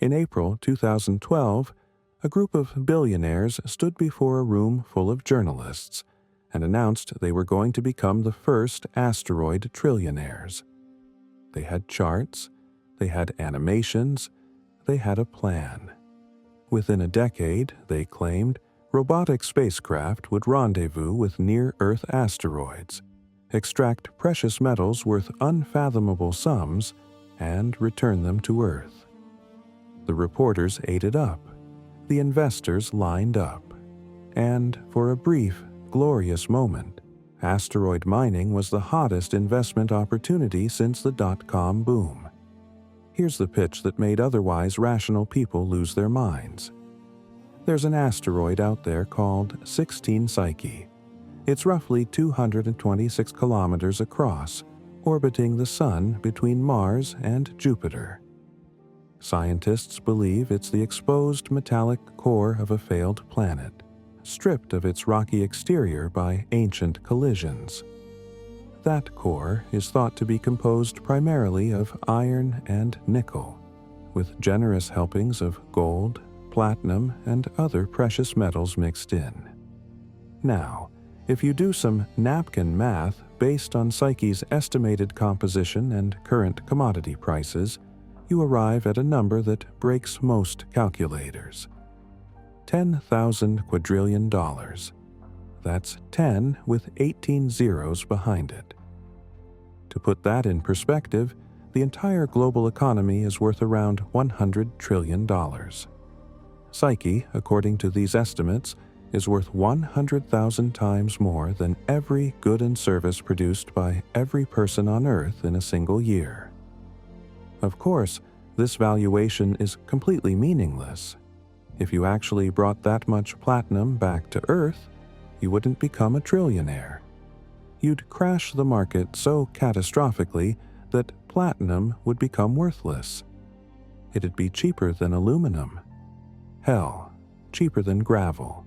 In April 2012, a group of billionaires stood before a room full of journalists and announced they were going to become the first asteroid trillionaires. They had charts, they had animations, they had a plan. Within a decade, they claimed, robotic spacecraft would rendezvous with near-Earth asteroids, extract precious metals worth unfathomable sums, and return them to Earth. The reporters ate it up. The investors lined up. And for a brief, glorious moment, asteroid mining was the hottest investment opportunity since the dot-com boom. Here's the pitch that made otherwise rational people lose their minds. There's an asteroid out there called 16 Psyche. It's roughly 226 kilometers across, orbiting the Sun between Mars and Jupiter. Scientists believe it's the exposed metallic core of a failed planet, stripped of its rocky exterior by ancient collisions. That core is thought to be composed primarily of iron and nickel, with generous helpings of gold, platinum, and other precious metals mixed in. Now, if you do some napkin math based on Psyche's estimated composition and current commodity prices, you arrive at a number that breaks most calculators. 10,000 quadrillion dollars. That's 10 with 18 zeros behind it. To put that in perspective, the entire global economy is worth around $100 trillion. Psyche, according to these estimates, is worth 100,000 times more than every good and service produced by every person on Earth in a single year. Of course, this valuation is completely meaningless. If you actually brought that much platinum back to Earth, you wouldn't become a trillionaire. You'd crash the market so catastrophically that platinum would become worthless. It'd be cheaper than aluminum. Hell, cheaper than gravel.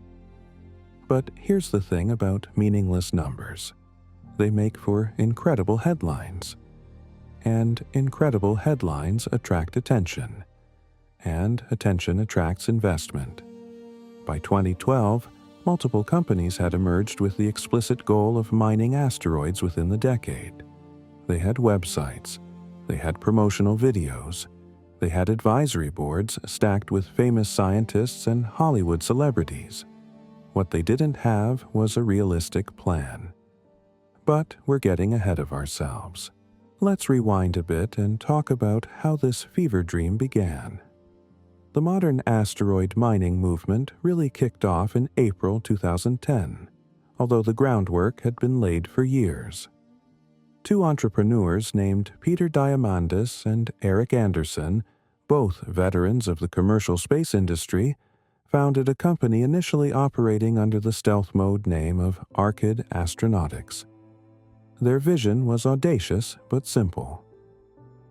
But here's the thing about meaningless numbers. They make for incredible headlines. And incredible headlines attract attention. And attention attracts investment. By 2012, multiple companies had emerged with the explicit goal of mining asteroids within the decade. They had websites. They had promotional videos. They had advisory boards stacked with famous scientists and Hollywood celebrities. What they didn't have was a realistic plan. But we're getting ahead of ourselves. Let's rewind a bit and talk about how this fever dream began. The modern asteroid mining movement really kicked off in April 2010, although the groundwork had been laid for years. Two entrepreneurs named Peter Diamandis and Eric Anderson, both veterans of the commercial space industry, founded a company initially operating under the stealth mode name of Arcid Astronautics. Their vision was audacious but simple.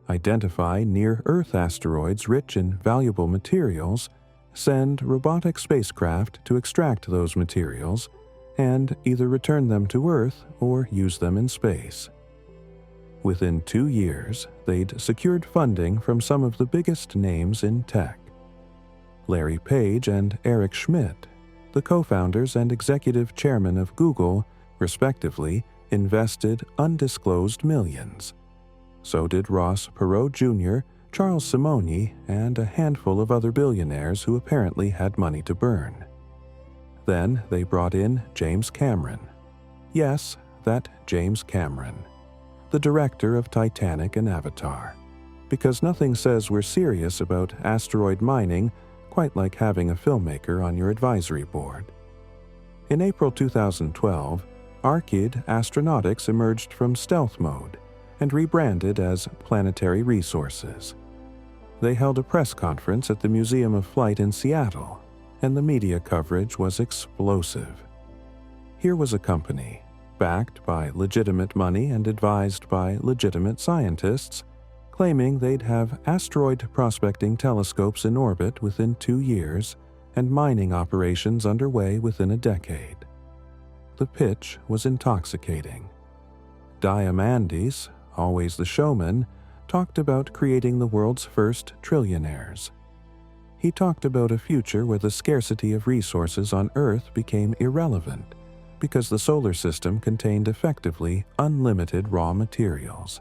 Identify near-Earth asteroids rich in valuable materials, send robotic spacecraft to extract those materials, and either return them to Earth or use them in space. Within 2 years, they'd secured funding from some of the biggest names in tech. Larry Page and Eric Schmidt, the co-founders and executive chairman of Google, respectively, invested undisclosed millions. So did Ross Perot Jr., Charles Simonyi, and a handful of other billionaires who apparently had money to burn. Then they brought in James Cameron. Yes, that James Cameron, the director of Titanic and Avatar. Because nothing says we're serious about asteroid mining quite like having a filmmaker on your advisory board. In April 2012, Arcid Astronautics emerged from stealth mode and rebranded as Planetary Resources. They held a press conference at the Museum of Flight in Seattle, and the media coverage was explosive. Here was a company, backed by legitimate money and advised by legitimate scientists, claiming they'd have asteroid prospecting telescopes in orbit within 2 years and mining operations underway within a decade. The pitch was intoxicating. Diamandis, always the showman, talked about creating the world's first trillionaires. He talked about a future where the scarcity of resources on Earth became irrelevant because the solar system contained effectively unlimited raw materials.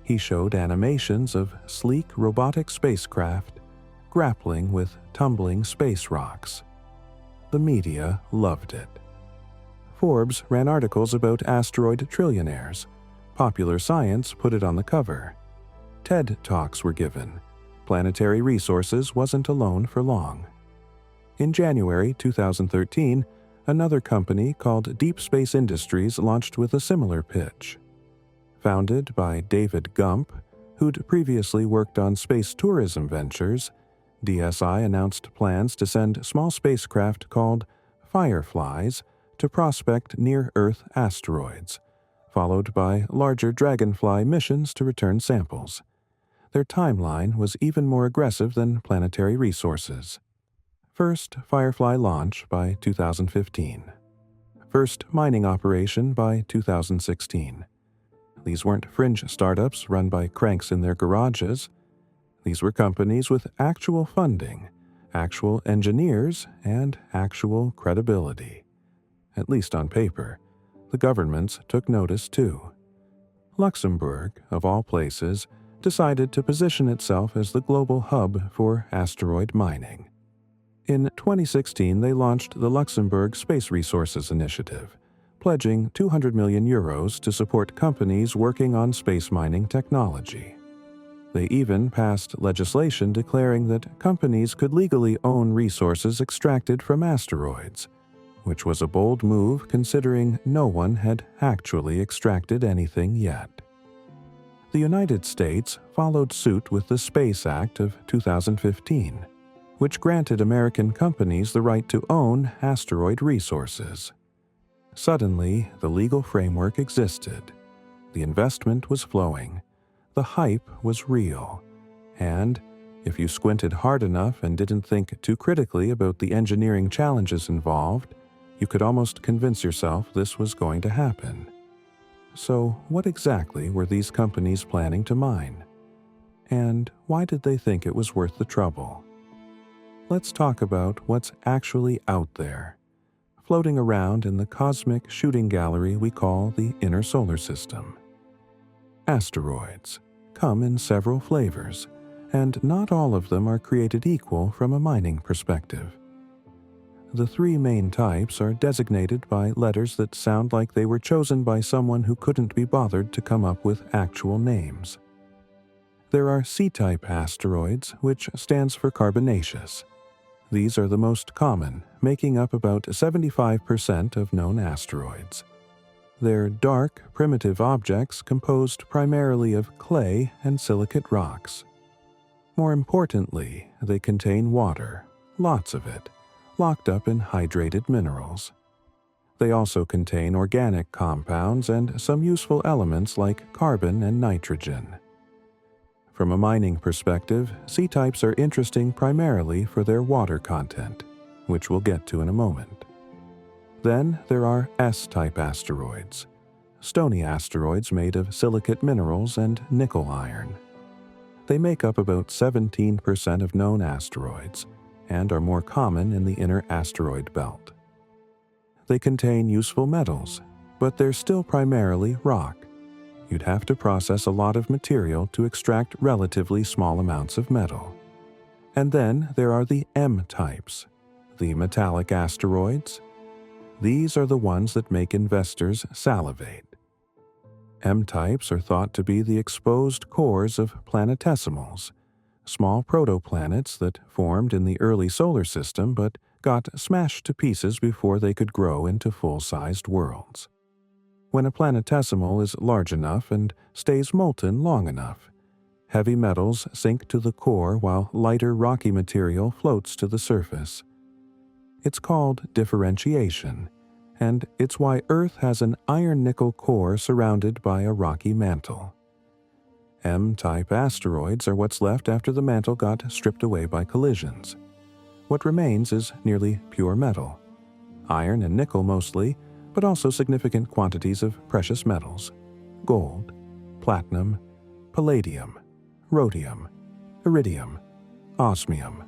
He showed animations of sleek robotic spacecraft grappling with tumbling space rocks. The media loved it. Forbes ran articles about asteroid trillionaires. Popular Science put it on the cover. TED Talks were given. Planetary Resources wasn't alone for long. In January 2013, another company called Deep Space Industries launched with a similar pitch. Founded by David Gump, who'd previously worked on space tourism ventures, DSI announced plans to send small spacecraft called Fireflies to prospect near-Earth asteroids, followed by larger Dragonfly missions to return samples. Their timeline was even more aggressive than Planetary Resources. First Firefly launch by 2015. First mining operation by 2016. These weren't fringe startups run by cranks in their garages. These were companies with actual funding, actual engineers, and actual credibility. At least on paper. The governments took notice too. Luxembourg, of all places, decided to position itself as the global hub for asteroid mining. In 2016, they launched the Luxembourg Space Resources Initiative, pledging 200 million euros to support companies working on space mining technology. They even passed legislation declaring that companies could legally own resources extracted from asteroids, which was a bold move considering no one had actually extracted anything yet. The United States followed suit with the Space Act of 2015, which granted American companies the right to own asteroid resources. Suddenly, the legal framework existed. The investment was flowing. The hype was real. And, if you squinted hard enough and didn't think too critically about the engineering challenges involved, you could almost convince yourself this was going to happen. So, what exactly were these companies planning to mine? And why did they think it was worth the trouble? Let's talk about what's actually out there, floating around in the cosmic shooting gallery we call the inner solar system. Asteroids come in several flavors, and not all of them are created equal from a mining perspective. The three main types are designated by letters that sound like they were chosen by someone who couldn't be bothered to come up with actual names. There are C-type asteroids, which stands for carbonaceous. These are the most common, making up about 75% of known asteroids. They're dark, primitive objects composed primarily of clay and silicate rocks. More importantly, they contain water, lots of it, locked up in hydrated minerals. They also contain organic compounds and some useful elements like carbon and nitrogen. From a mining perspective, C-types are interesting primarily for their water content, which we'll get to in a moment. Then there are S-type asteroids, stony asteroids made of silicate minerals and nickel iron. They make up about 17% of known asteroids, and are more common in the inner asteroid belt. They contain useful metals, but they're still primarily rock. You'd have to process a lot of material to extract relatively small amounts of metal. And then there are the M-types, the metallic asteroids. These are the ones that make investors salivate. M-types are thought to be the exposed cores of planetesimals, small protoplanets that formed in the early solar system but got smashed to pieces before they could grow into full-sized worlds. When a planetesimal is large enough and stays molten long enough, heavy metals sink to the core while lighter rocky material floats to the surface. It's called differentiation, and it's why Earth has an iron-nickel core surrounded by a rocky mantle. M-type asteroids are what's left after the mantle got stripped away by collisions. What remains is nearly pure metal, iron and nickel mostly, but also significant quantities of precious metals, gold, platinum, palladium, rhodium, iridium, osmium,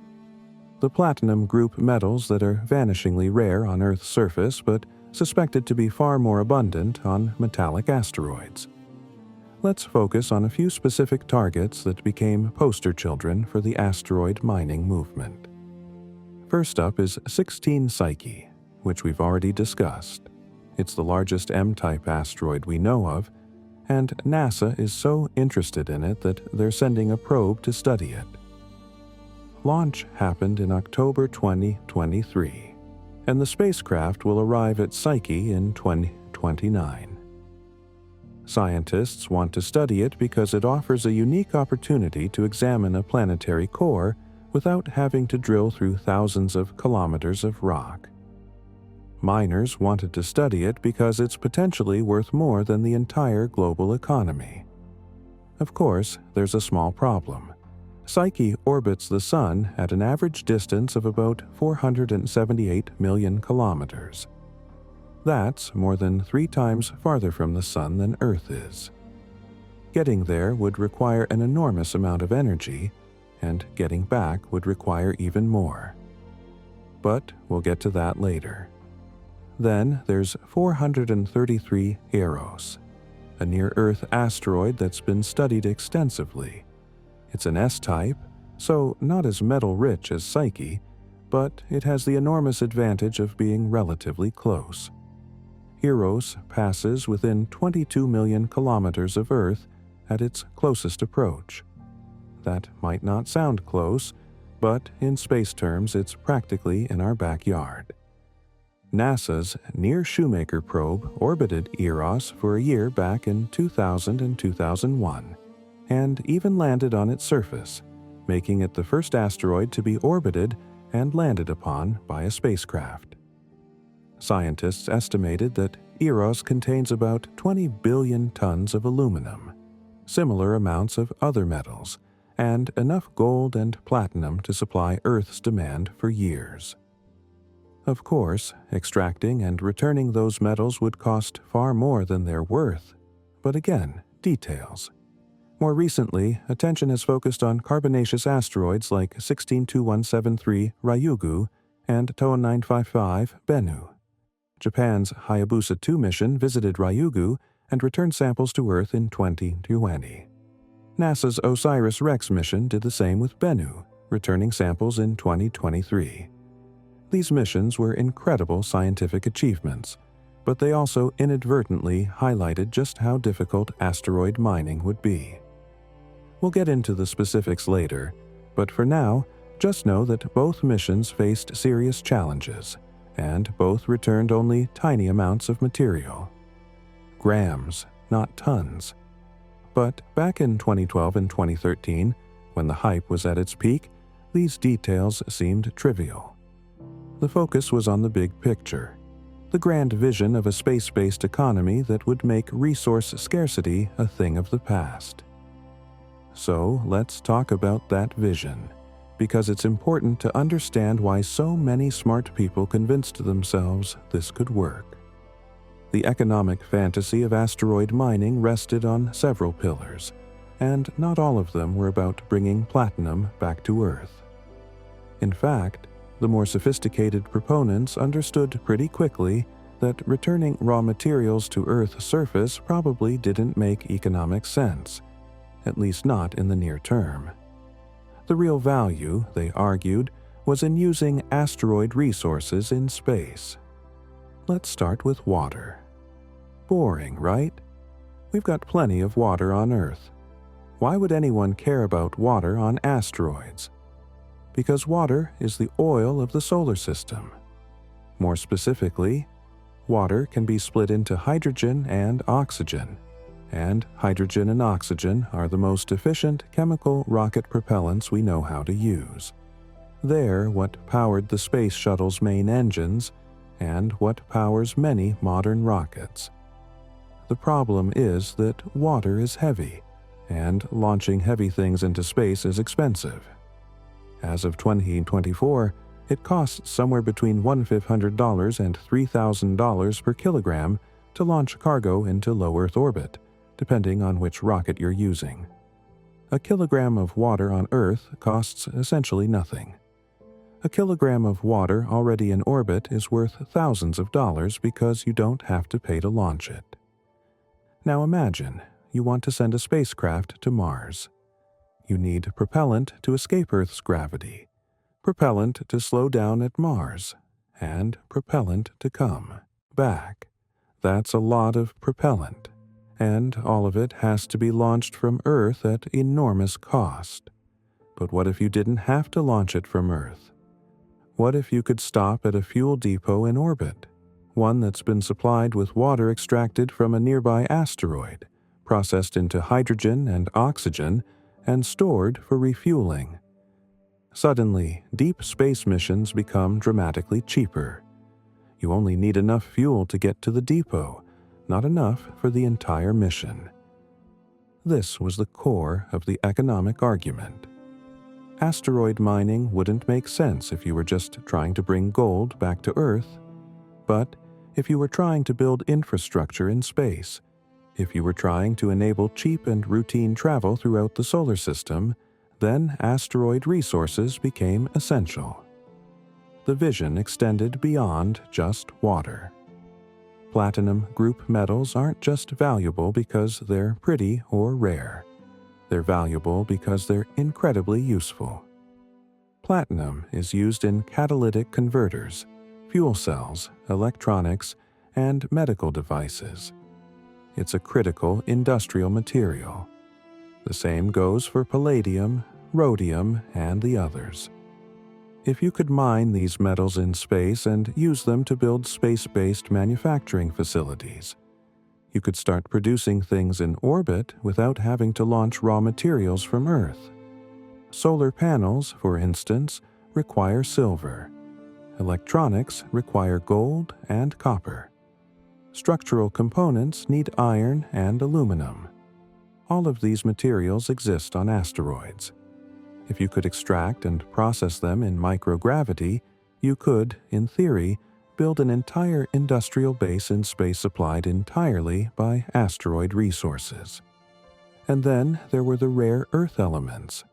the platinum group metals that are vanishingly rare on Earth's surface but suspected to be far more abundant on metallic asteroids. Let's focus on a few specific targets that became poster children for the asteroid mining movement. First up is 16 Psyche, which we've already discussed. It's the largest M-type asteroid we know of, and NASA is so interested in it that they're sending a probe to study it. Launch happened in October 2023, and the spacecraft will arrive at Psyche in 2029. Scientists want to study it because it offers a unique opportunity to examine a planetary core without having to drill through thousands of kilometers of rock. Miners wanted to study it because it's potentially worth more than the entire global economy. Of course, there's a small problem. Psyche orbits the Sun at an average distance of about 478 million kilometers. That's more than 3 times farther from the Sun than Earth is. Getting there would require an enormous amount of energy, and getting back would require even more. But we'll get to that later. Then there's 433 Eros, a near-Earth asteroid that's been studied extensively. It's an S-type, so not as metal-rich as Psyche, but it has the enormous advantage of being relatively close. Eros passes within 22 million kilometers of Earth at its closest approach. That might not sound close, but in space terms it's practically in our backyard. NASA's Near-Shoemaker probe orbited Eros for a year back in 2000 and 2001, and even landed on its surface, making it the first asteroid to be orbited and landed upon by a spacecraft. Scientists estimated that Eros contains about 20 billion tons of aluminum, similar amounts of other metals, and enough gold and platinum to supply Earth's demand for years. Of course, extracting and returning those metals would cost far more than they're worth, but again, details. More recently, attention has focused on carbonaceous asteroids like 162173 Ryugu and TOA 955 Bennu. Japan's Hayabusa 2 mission visited Ryugu and returned samples to Earth in 2020. NASA's OSIRIS-REx mission did the same with Bennu, returning samples in 2023. These missions were incredible scientific achievements, but they also inadvertently highlighted just how difficult asteroid mining would be. We'll get into the specifics later, but for now, just know that both missions faced serious challenges, and both returned only tiny amounts of material. Grams, not tons. But back in 2012 and 2013, when the hype was at its peak, these details seemed trivial. The focus was on the big picture, the grand vision of a space-based economy that would make resource scarcity a thing of the past. So let's talk about that vision, because it's important to understand why so many smart people convinced themselves this could work. The economic fantasy of asteroid mining rested on several pillars, and not all of them were about bringing platinum back to Earth. In fact, the more sophisticated proponents understood pretty quickly that returning raw materials to Earth's surface probably didn't make economic sense, at least not in the near term. The real value, they argued, was in using asteroid resources in space. Let's start with water. Boring, right? We've got plenty of water on Earth. Why would anyone care about water on asteroids? Because water is the oil of the solar system. More specifically, water can be split into hydrogen and oxygen, and hydrogen and oxygen are the most efficient chemical rocket propellants we know how to use. They're what powered the space shuttle's main engines and what powers many modern rockets. The problem is that water is heavy, and launching heavy things into space is expensive. As of 2024, it costs somewhere between $1,500 and $3,000 per kilogram to launch cargo into low Earth orbit, depending on which rocket you're using. A kilogram of water on Earth costs essentially nothing. A kilogram of water already in orbit is worth thousands of dollars because you don't have to pay to launch it. Now imagine you want to send a spacecraft to Mars. You need propellant to escape Earth's gravity, propellant to slow down at Mars, and propellant to come back. That's a lot of propellant, and all of it has to be launched from Earth at enormous cost. But what if you didn't have to launch it from Earth? What if you could stop at a fuel depot in orbit, one that's been supplied with water extracted from a nearby asteroid, processed into hydrogen and oxygen, and stored for refueling? Suddenly, deep space missions become dramatically cheaper. You only need enough fuel to get to the depot, not enough for the entire mission. This was the core of the economic argument. Asteroid mining wouldn't make sense if you were just trying to bring gold back to Earth. But if you were trying to build infrastructure in space, if you were trying to enable cheap and routine travel throughout the solar system, then asteroid resources became essential. The vision extended beyond just water. Platinum group metals aren't just valuable because they're pretty or rare. They're valuable because they're incredibly useful. Platinum is used in catalytic converters, fuel cells, electronics, and medical devices. It's a critical industrial material. The same goes for palladium, rhodium, and the others. If you could mine these metals in space and use them to build space-based manufacturing facilities, you could start producing things in orbit without having to launch raw materials from Earth. Solar panels, for instance, require silver. Electronics require gold and copper. Structural components need iron and aluminum. All of these materials exist on asteroids. If you could extract and process them in microgravity, you could, in theory, build an entire industrial base in space supplied entirely by asteroid resources. And then there were the rare Earth elements.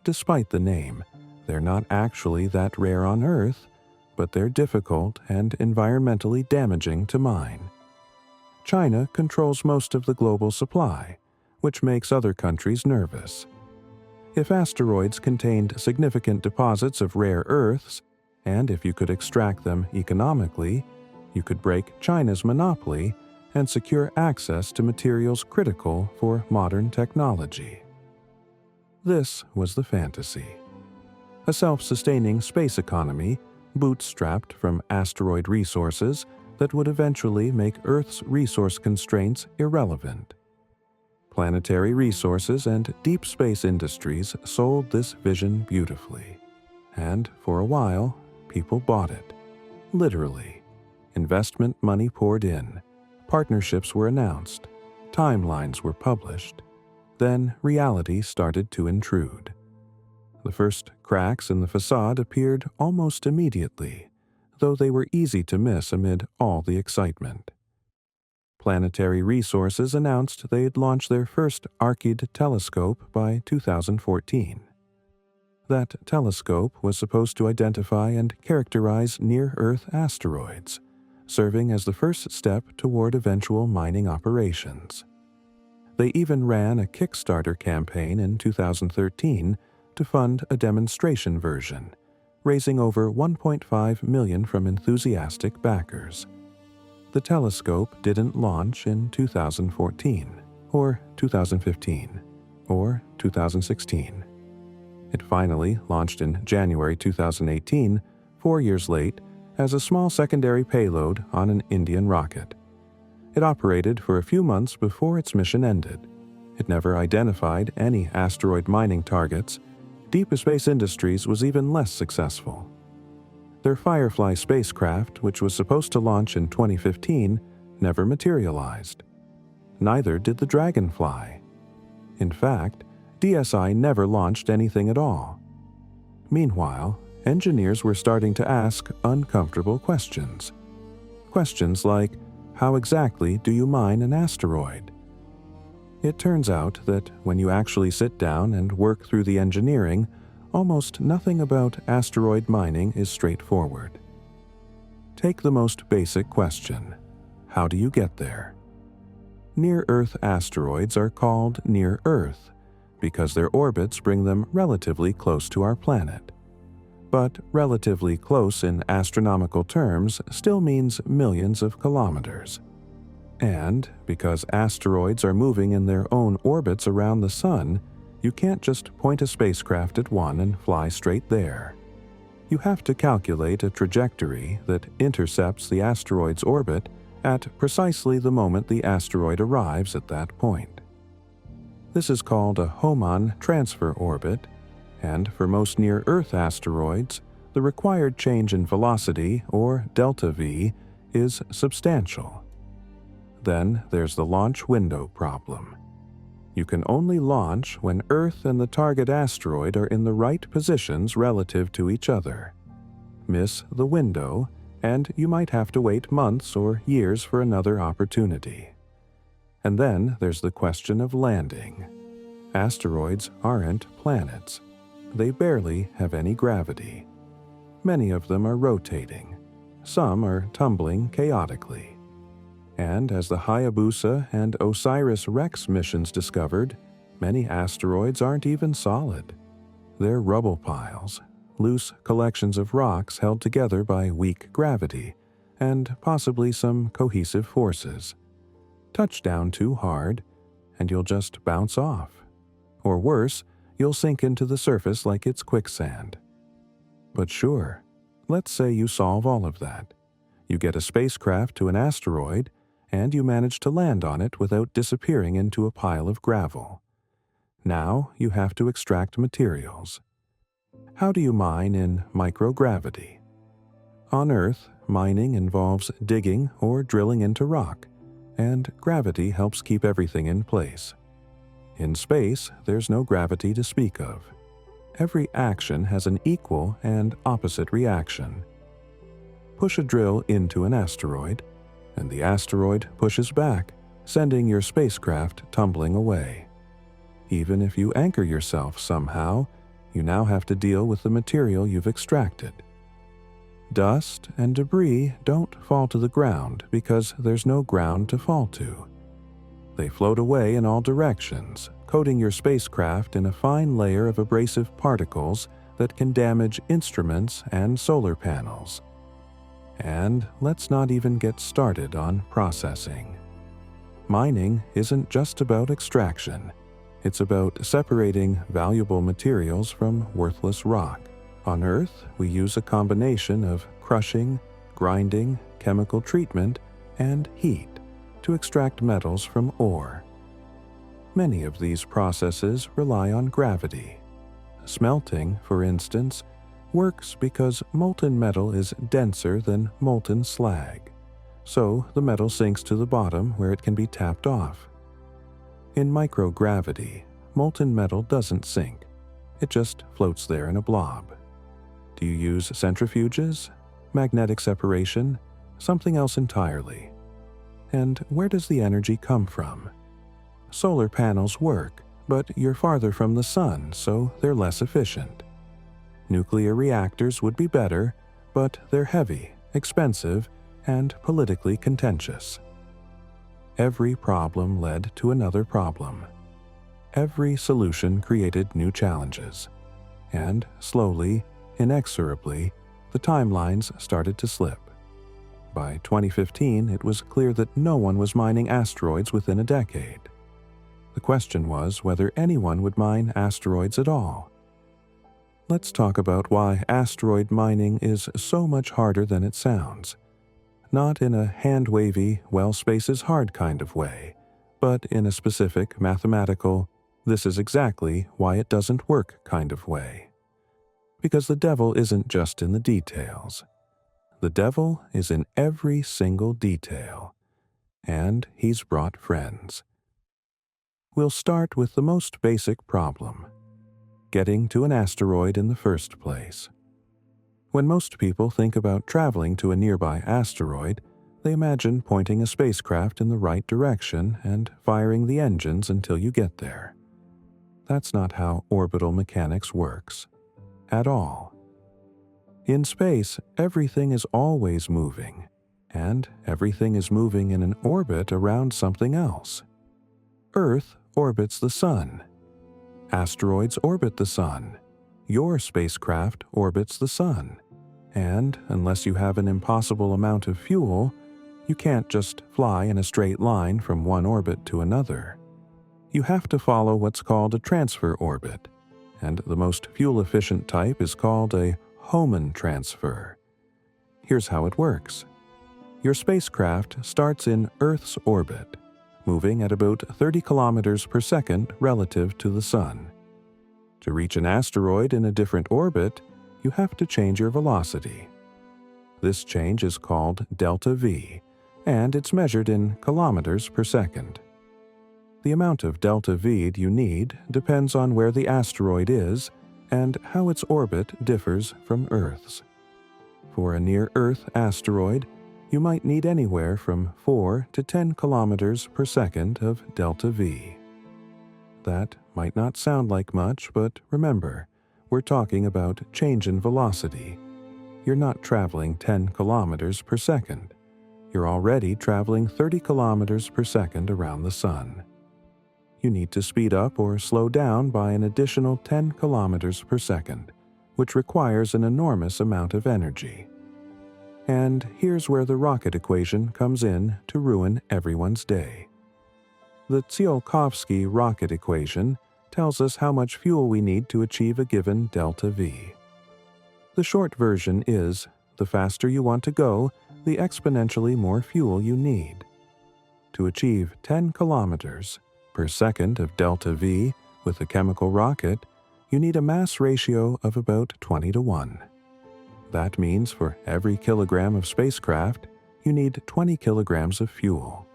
Despite the name, they're not actually that rare on Earth, but they're difficult and environmentally damaging to mine. China controls most of the global supply, which makes other countries nervous. If asteroids contained significant deposits of rare earths, and if you could extract them economically, you could break China's monopoly and secure access to materials critical for modern technology. This was the fantasy. A self-sustaining space economy, bootstrapped from asteroid resources that would eventually make Earth's resource constraints irrelevant. Planetary resources and deep space industries sold this vision beautifully. And for a while, people bought it. Literally. Investment money poured in. Partnerships were announced. Timelines were published. Then reality started to intrude. The first cracks in the facade appeared almost immediately, though they were easy to miss amid all the excitement. Planetary Resources announced they'd launch their first Archied telescope by 2014. That telescope was supposed to identify and characterize near-Earth asteroids, serving as the first step toward eventual mining operations. They even ran a Kickstarter campaign in 2013 to fund a demonstration version, raising over $1.5 million from enthusiastic backers. The telescope didn't launch in 2014, or 2015, or 2016. It finally launched in January 2018, 4 years late, as a small secondary payload on an Indian rocket. It operated for a few months before its mission ended. It never identified any asteroid mining targets. Deep Space Industries was even less successful. Their Firefly spacecraft, which was supposed to launch in 2015, never materialized. Neither did the Dragonfly. In fact, DSI never launched anything at all. Meanwhile, engineers were starting to ask uncomfortable questions. Questions like, how exactly do you mine an asteroid? It turns out that when you actually sit down and work through the engineering, almost nothing about asteroid mining is straightforward. Take the most basic question: how do you get there? Near-Earth asteroids are called near-Earth because their orbits bring them relatively close to our planet. But relatively close in astronomical terms still means millions of kilometers. And because asteroids are moving in their own orbits around the Sun, you can't just point a spacecraft at one and fly straight there. You have to calculate a trajectory that intercepts the asteroid's orbit at precisely the moment the asteroid arrives at that point. This is called a Hohmann transfer orbit, and for most near-Earth asteroids, the required change in velocity, or delta V, is substantial. Then there's the launch window problem. You can only launch when Earth and the target asteroid are in the right positions relative to each other. Miss the window, and you might have to wait months or years for another opportunity. And then there's the question of landing. Asteroids aren't planets. They barely have any gravity. Many of them are rotating. Some are tumbling chaotically. And as the Hayabusa and OSIRIS-REx missions discovered, many asteroids aren't even solid. They're rubble piles, loose collections of rocks held together by weak gravity, and possibly some cohesive forces. Touch down too hard, and you'll just bounce off. Or worse, you'll sink into the surface like it's quicksand. But sure, let's say you solve all of that. You get a spacecraft to an asteroid, and you manage to land on it without disappearing into a pile of gravel. Now you have to extract materials. How do you mine in microgravity? On Earth, mining involves digging or drilling into rock, and gravity helps keep everything in place. In space, there's no gravity to speak of. Every action has an equal and opposite reaction. Push a drill into an asteroid, and the asteroid pushes back, sending your spacecraft tumbling away. Even if you anchor yourself somehow, you now have to deal with the material you've extracted. Dust and debris don't fall to the ground because there's no ground to fall to. They float away in all directions, coating your spacecraft in a fine layer of abrasive particles that can damage instruments and solar panels. And let's not even get started on processing. Mining isn't just about extraction. It's about separating valuable materials from worthless rock. On Earth, we use a combination of crushing, grinding, chemical treatment, and heat to extract metals from ore. Many of these processes rely on gravity. Smelting, for instance, works because molten metal is denser than molten slag, so the metal sinks to the bottom where it can be tapped off. In microgravity, molten metal doesn't sink. It just floats there in a blob. Do you use centrifuges, magnetic separation, something else entirely? And where does the energy come from? Solar panels work, but you're farther from the sun, so they're less efficient. Nuclear reactors would be better, but they're heavy, expensive, and politically contentious. Every problem led to another problem. Every solution created new challenges. And slowly, inexorably, the timelines started to slip. By 2015, it was clear that no one was mining asteroids within a decade. The question was whether anyone would mine asteroids at all. Let's talk about why asteroid mining is so much harder than it sounds. Not in a hand-wavy, well, space is hard kind of way, but in a specific mathematical, this is exactly why it doesn't work kind of way. Because the devil isn't just in the details. The devil is in every single detail, and he's brought friends. We'll start with the most basic problem: getting to an asteroid in the first place. When most people think about traveling to a nearby asteroid, they imagine pointing a spacecraft in the right direction and firing the engines until you get there. That's not how orbital mechanics works. at all. In space, everything is always moving, and everything is moving in an orbit around something else. Earth orbits the Sun. Asteroids orbit the Sun. Your spacecraft orbits the Sun. And unless you have an impossible amount of fuel, you can't just fly in a straight line from one orbit to another. You have to follow what's called a transfer orbit, and the most fuel-efficient type is called a Hohmann transfer. Here's how it works. Your spacecraft starts in Earth's orbit, moving at about 30 kilometers per second relative to the Sun. To reach an asteroid in a different orbit, you have to change your velocity. This change is called delta V, and it's measured in kilometers per second. The amount of delta V you need depends on where the asteroid is and how its orbit differs from Earth's. For a near-Earth asteroid, you might need anywhere from 4 to 10 kilometers per second of delta V. That might not sound like much, but remember, we're talking about change in velocity. You're not traveling 10 kilometers per second. You're already traveling 30 kilometers per second around the Sun. You need to speed up or slow down by an additional 10 kilometers per second, which requires an enormous amount of energy. And here's where the rocket equation comes in to ruin everyone's day. The Tsiolkovsky rocket equation tells us how much fuel we need to achieve a given delta V. The short version is, the faster you want to go, the exponentially more fuel you need. To achieve 10 kilometers per second of delta V with a chemical rocket, you need a mass ratio of about 20 to 1. That means for every kilogram of spacecraft, you need 20 kilograms of fuel.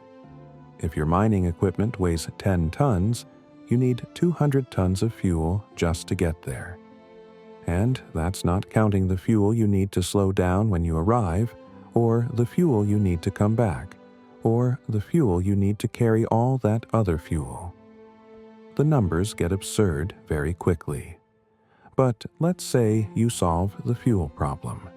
If your mining equipment weighs 10 tons, you need 200 tons of fuel just to get there. And that's not counting the fuel you need to slow down when you arrive, or the fuel you need to come back, or the fuel you need to carry all that other fuel. The numbers get absurd very quickly. But let's say you solve the fuel problem.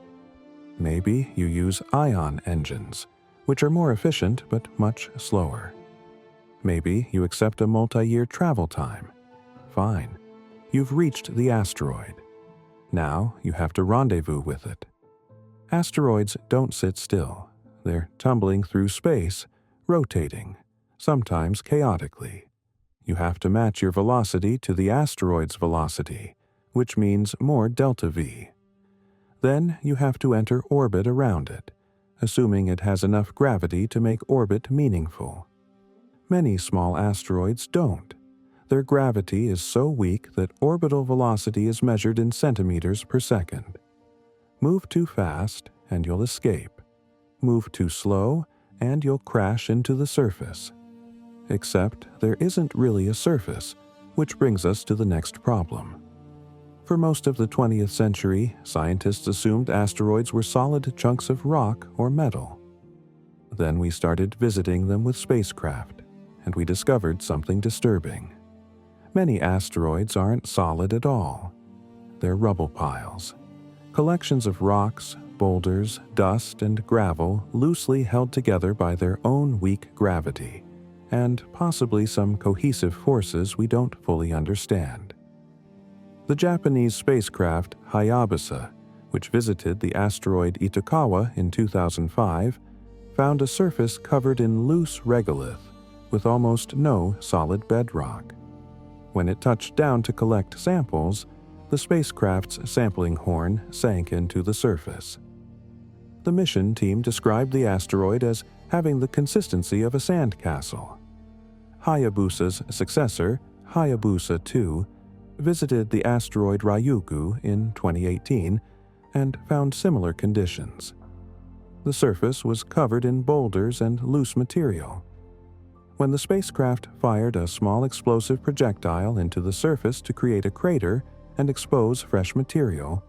Maybe you use ion engines, which are more efficient but much slower. Maybe you accept a multi-year travel time. Fine. You've reached the asteroid. Now you have to rendezvous with it. Asteroids don't sit still. They're tumbling through space, rotating, sometimes chaotically. You have to match your velocity to the asteroid's velocity, which means more delta V. Then you have to enter orbit around it, assuming it has enough gravity to make orbit meaningful. Many small asteroids don't. Their gravity is so weak that orbital velocity is measured in centimeters per second. Move too fast, and you'll escape. Move too slow, and you'll crash into the surface. Except there isn't really a surface, which brings us to the next problem. For most of the 20th century, scientists assumed asteroids were solid chunks of rock or metal. Then we started visiting them with spacecraft, and we discovered something disturbing. Many asteroids aren't solid at all. They're rubble piles. Collections of rocks, boulders, dust, and gravel loosely held together by their own weak gravity, and possibly some cohesive forces we don't fully understand. The Japanese spacecraft Hayabusa, which visited the asteroid Itokawa in 2005, found a surface covered in loose regolith with almost no solid bedrock. When it touched down to collect samples, the spacecraft's sampling horn sank into the surface. The mission team described the asteroid as having the consistency of a sandcastle. Hayabusa's successor, Hayabusa 2, visited the asteroid Ryugu in 2018 and found similar conditions. The surface was covered in boulders and loose material. When the spacecraft fired a small explosive projectile into the surface to create a crater and expose fresh material,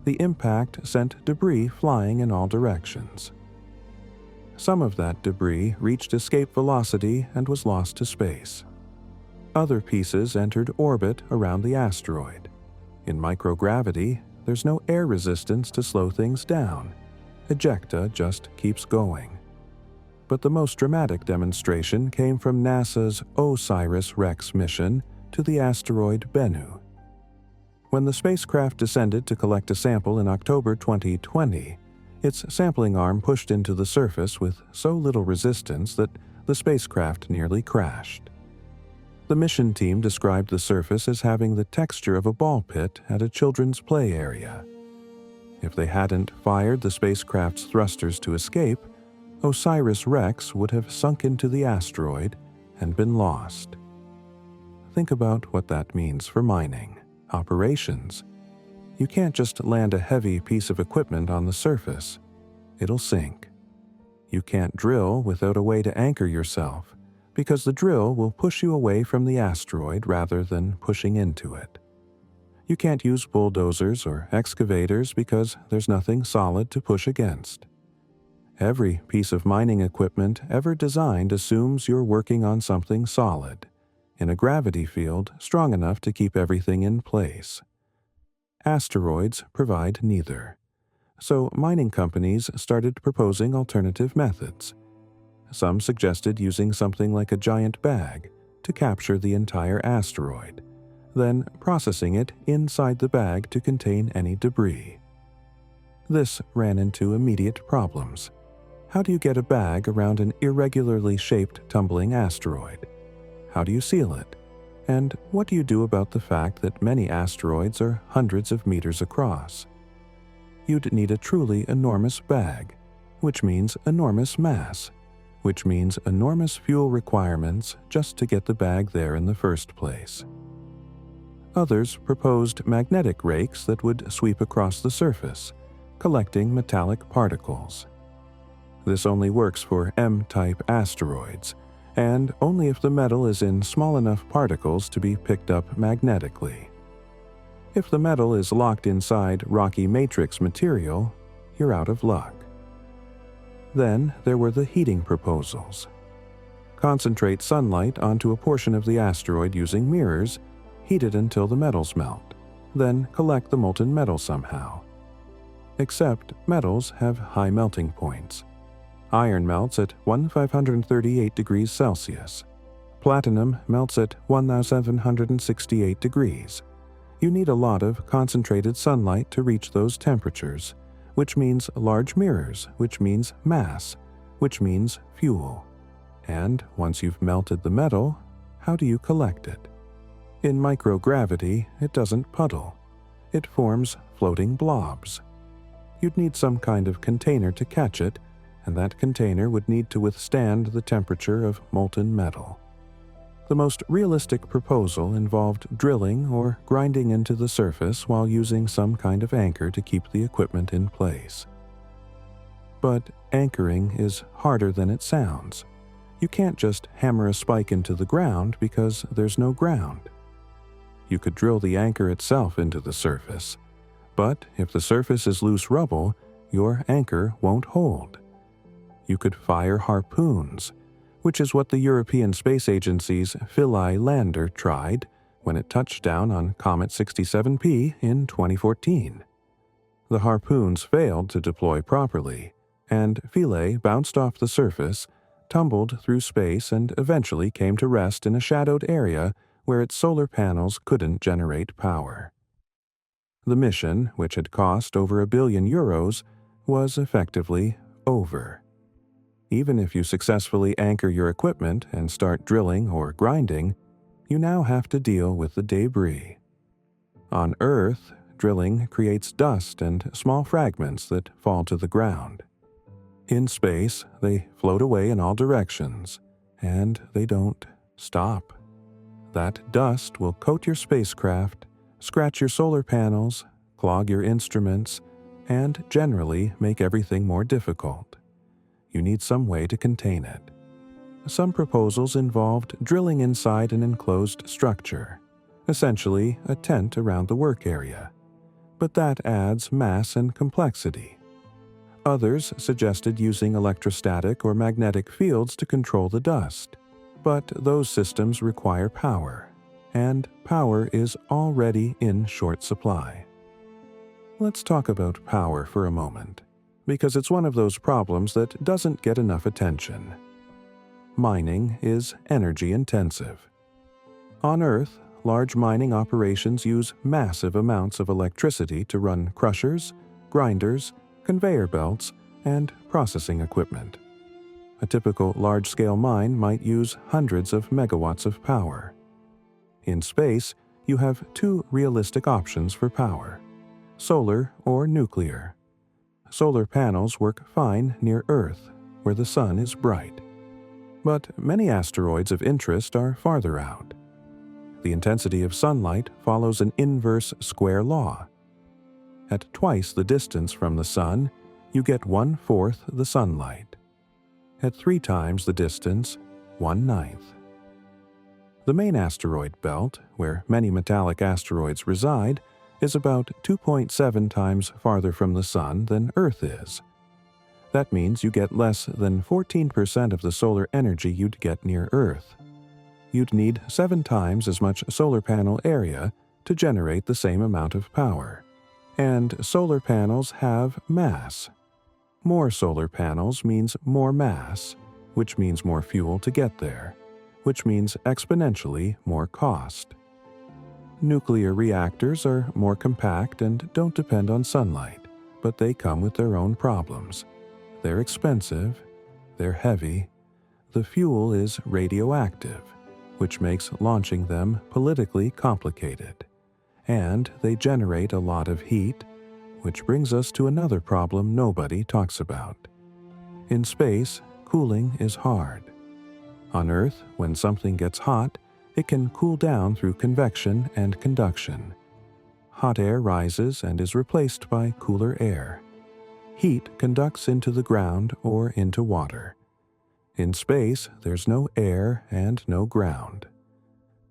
the impact sent debris flying in all directions. Some of that debris reached escape velocity and was lost to space. Other pieces entered orbit around the asteroid. In microgravity, there's no air resistance to slow things down. Ejecta just keeps going. But the most dramatic demonstration came from NASA's OSIRIS-REx mission to the asteroid Bennu. When the spacecraft descended to collect a sample in October 2020, its sampling arm pushed into the surface with so little resistance that the spacecraft nearly crashed. The mission team described the surface as having the texture of a ball pit at a children's play area. If they hadn't fired the spacecraft's thrusters to escape, OSIRIS-REx would have sunk into the asteroid and been lost. Think about what that means for mining operations. You can't just land a heavy piece of equipment on the surface. It'll sink. You can't drill without a way to anchor yourself, because the drill will push you away from the asteroid rather than pushing into it. You can't use bulldozers or excavators because there's nothing solid to push against. Every piece of mining equipment ever designed assumes you're working on something solid, in a gravity field strong enough to keep everything in place. Asteroids provide neither. So mining companies started proposing alternative methods. Some suggested using something like a giant bag to capture the entire asteroid, then processing it inside the bag to contain any debris. This ran into immediate problems. How do you get a bag around an irregularly shaped tumbling asteroid? How do you seal it? And what do you do about the fact that many asteroids are hundreds of meters across? You'd need a truly enormous bag, which means enormous mass, which means enormous fuel requirements just to get the bag there in the first place. Others proposed magnetic rakes that would sweep across the surface, collecting metallic particles. This only works for M-type asteroids, and only if the metal is in small enough particles to be picked up magnetically. If the metal is locked inside rocky matrix material, you're out of luck. Then there were the heating proposals. Concentrate sunlight onto a portion of the asteroid using mirrors, heat it until the metals melt, then collect the molten metal somehow. Except metals have high melting points. Iron melts at 1538 degrees Celsius. Platinum melts at 1768 degrees. You need a lot of concentrated sunlight to reach those temperatures, which means large mirrors, which means mass, which means fuel. And once you've melted the metal, how do you collect it? In microgravity, it doesn't puddle. It forms floating blobs. You'd need some kind of container to catch it, and that container would need to withstand the temperature of molten metal. The most realistic proposal involved drilling or grinding into the surface while using some kind of anchor to keep the equipment in place. But anchoring is harder than it sounds. You can't just hammer a spike into the ground because there's no ground. You could drill the anchor itself into the surface, but if the surface is loose rubble, your anchor won't hold. You could fire harpoons, which is what the European Space Agency's Philae lander tried when it touched down on Comet 67P in 2014. The harpoons failed to deploy properly, and Philae bounced off the surface, tumbled through space, and eventually came to rest in a shadowed area where its solar panels couldn't generate power. The mission, which had cost over €1 billion, was effectively over. Even if you successfully anchor your equipment and start drilling or grinding, you now have to deal with the debris. On Earth, drilling creates dust and small fragments that fall to the ground. In space, they float away in all directions, and they don't stop. That dust will coat your spacecraft, scratch your solar panels, clog your instruments, and generally make everything more difficult. You need some way to contain it. Some proposals involved drilling inside an enclosed structure, essentially a tent around the work area, but that adds mass and complexity. Others suggested using electrostatic or magnetic fields to control the dust, but those systems require power, and power is already in short supply. Let's talk about power for a moment, because it's one of those problems that doesn't get enough attention. Mining is energy intensive. On Earth, large mining operations use massive amounts of electricity to run crushers, grinders, conveyor belts, and processing equipment. A typical large-scale mine might use hundreds of megawatts of power. In space, you have two realistic options for power: solar or nuclear. Solar panels work fine near Earth, where the sun is bright. But many asteroids of interest are farther out. The intensity of sunlight follows an inverse square law. At twice the distance from the sun, you get 1/4 the sunlight. At 3 times the distance, 1/9. The main asteroid belt, where many metallic asteroids reside, is about 2.7 times farther from the sun than Earth is. That means you get less than 14% of the solar energy you'd get near Earth. You'd need 7 times as much solar panel area to generate the same amount of power. And solar panels have mass. More solar panels means more mass, which means more fuel to get there, which means exponentially more cost. Nuclear reactors are more compact and don't depend on sunlight, but they come with their own problems. They're expensive, they're heavy, the fuel is radioactive, which makes launching them politically complicated, and they generate a lot of heat, which brings us to another problem nobody talks about. In space, cooling is hard. On Earth, when something gets hot, it can cool down through convection and conduction. Hot air rises and is replaced by cooler air. Heat conducts into the ground or into water. In space, there's no air and no ground.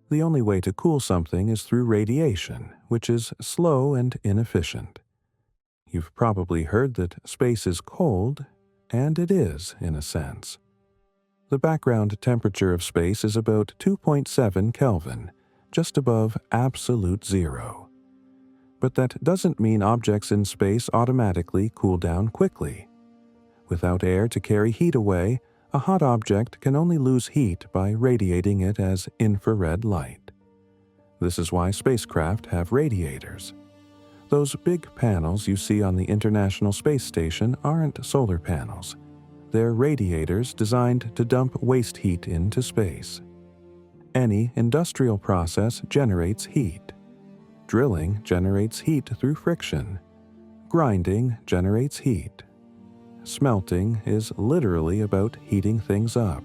The only way to cool something is through radiation, which is slow and inefficient. You've probably heard that space is cold, and it is, in a sense. The background temperature of space is about 2.7 Kelvin, just above absolute zero. But that doesn't mean objects in space automatically cool down quickly. Without air to carry heat away, a hot object can only lose heat by radiating it as infrared light. This is why spacecraft have radiators. Those big panels you see on the International Space Station aren't solar panels. They're radiators designed to dump waste heat into space. Any industrial process generates heat. Drilling generates heat through friction. Grinding generates heat. Smelting is literally about heating things up.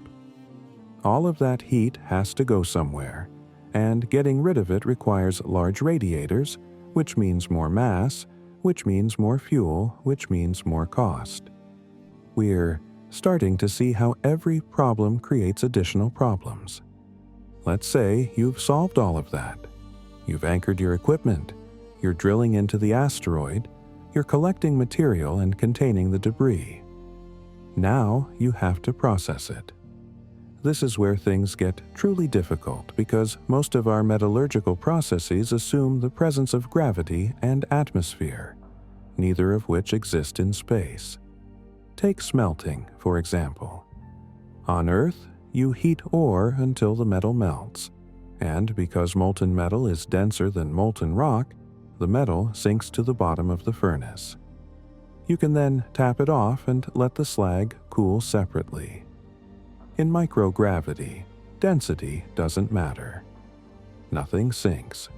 All of that heat has to go somewhere, and getting rid of it requires large radiators, which means more mass, which means more fuel, which means more cost. We're starting to see how every problem creates additional problems. Let's say you've solved all of that. You've anchored your equipment, you're drilling into the asteroid, you're collecting material and containing the debris. Now you have to process it. This is where things get truly difficult because most of our metallurgical processes assume the presence of gravity and atmosphere, neither of which exist in space. Take smelting, for example. On Earth, you heat ore until the metal melts, and because molten metal is denser than molten rock, the metal sinks to the bottom of the furnace. You can then tap it off and let the slag cool separately. In microgravity, density doesn't matter. Nothing sinks.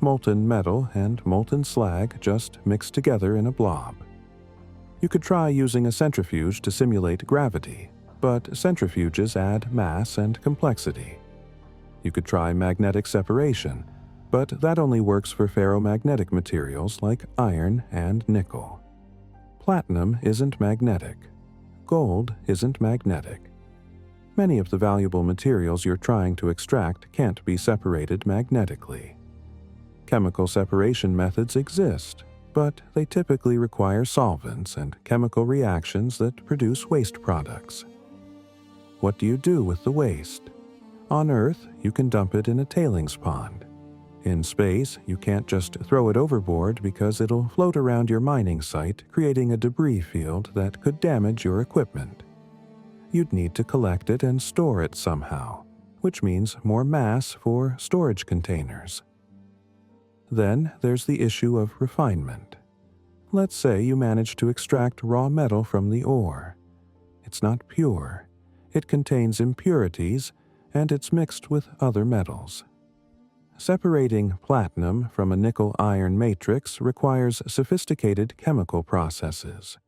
Molten metal and molten slag just mix together in a blob. You could try using a centrifuge to simulate gravity, but centrifuges add mass and complexity. You could try magnetic separation, but that only works for ferromagnetic materials like iron and nickel. Platinum isn't magnetic. Gold isn't magnetic. Many of the valuable materials you're trying to extract can't be separated magnetically. Chemical separation methods exist, but they typically require solvents and chemical reactions that produce waste products. What do you do with the waste? On Earth, you can dump it in a tailings pond. In space, you can't just throw it overboard because it'll float around your mining site, creating a debris field that could damage your equipment. You'd need to collect it and store it somehow, which means more mass for storage containers. Then there's the issue of refinement. Let's say you manage to extract raw metal from the ore. It's not pure. It contains impurities, and it's mixed with other metals. Separating platinum from a nickel-iron matrix requires sophisticated chemical processes.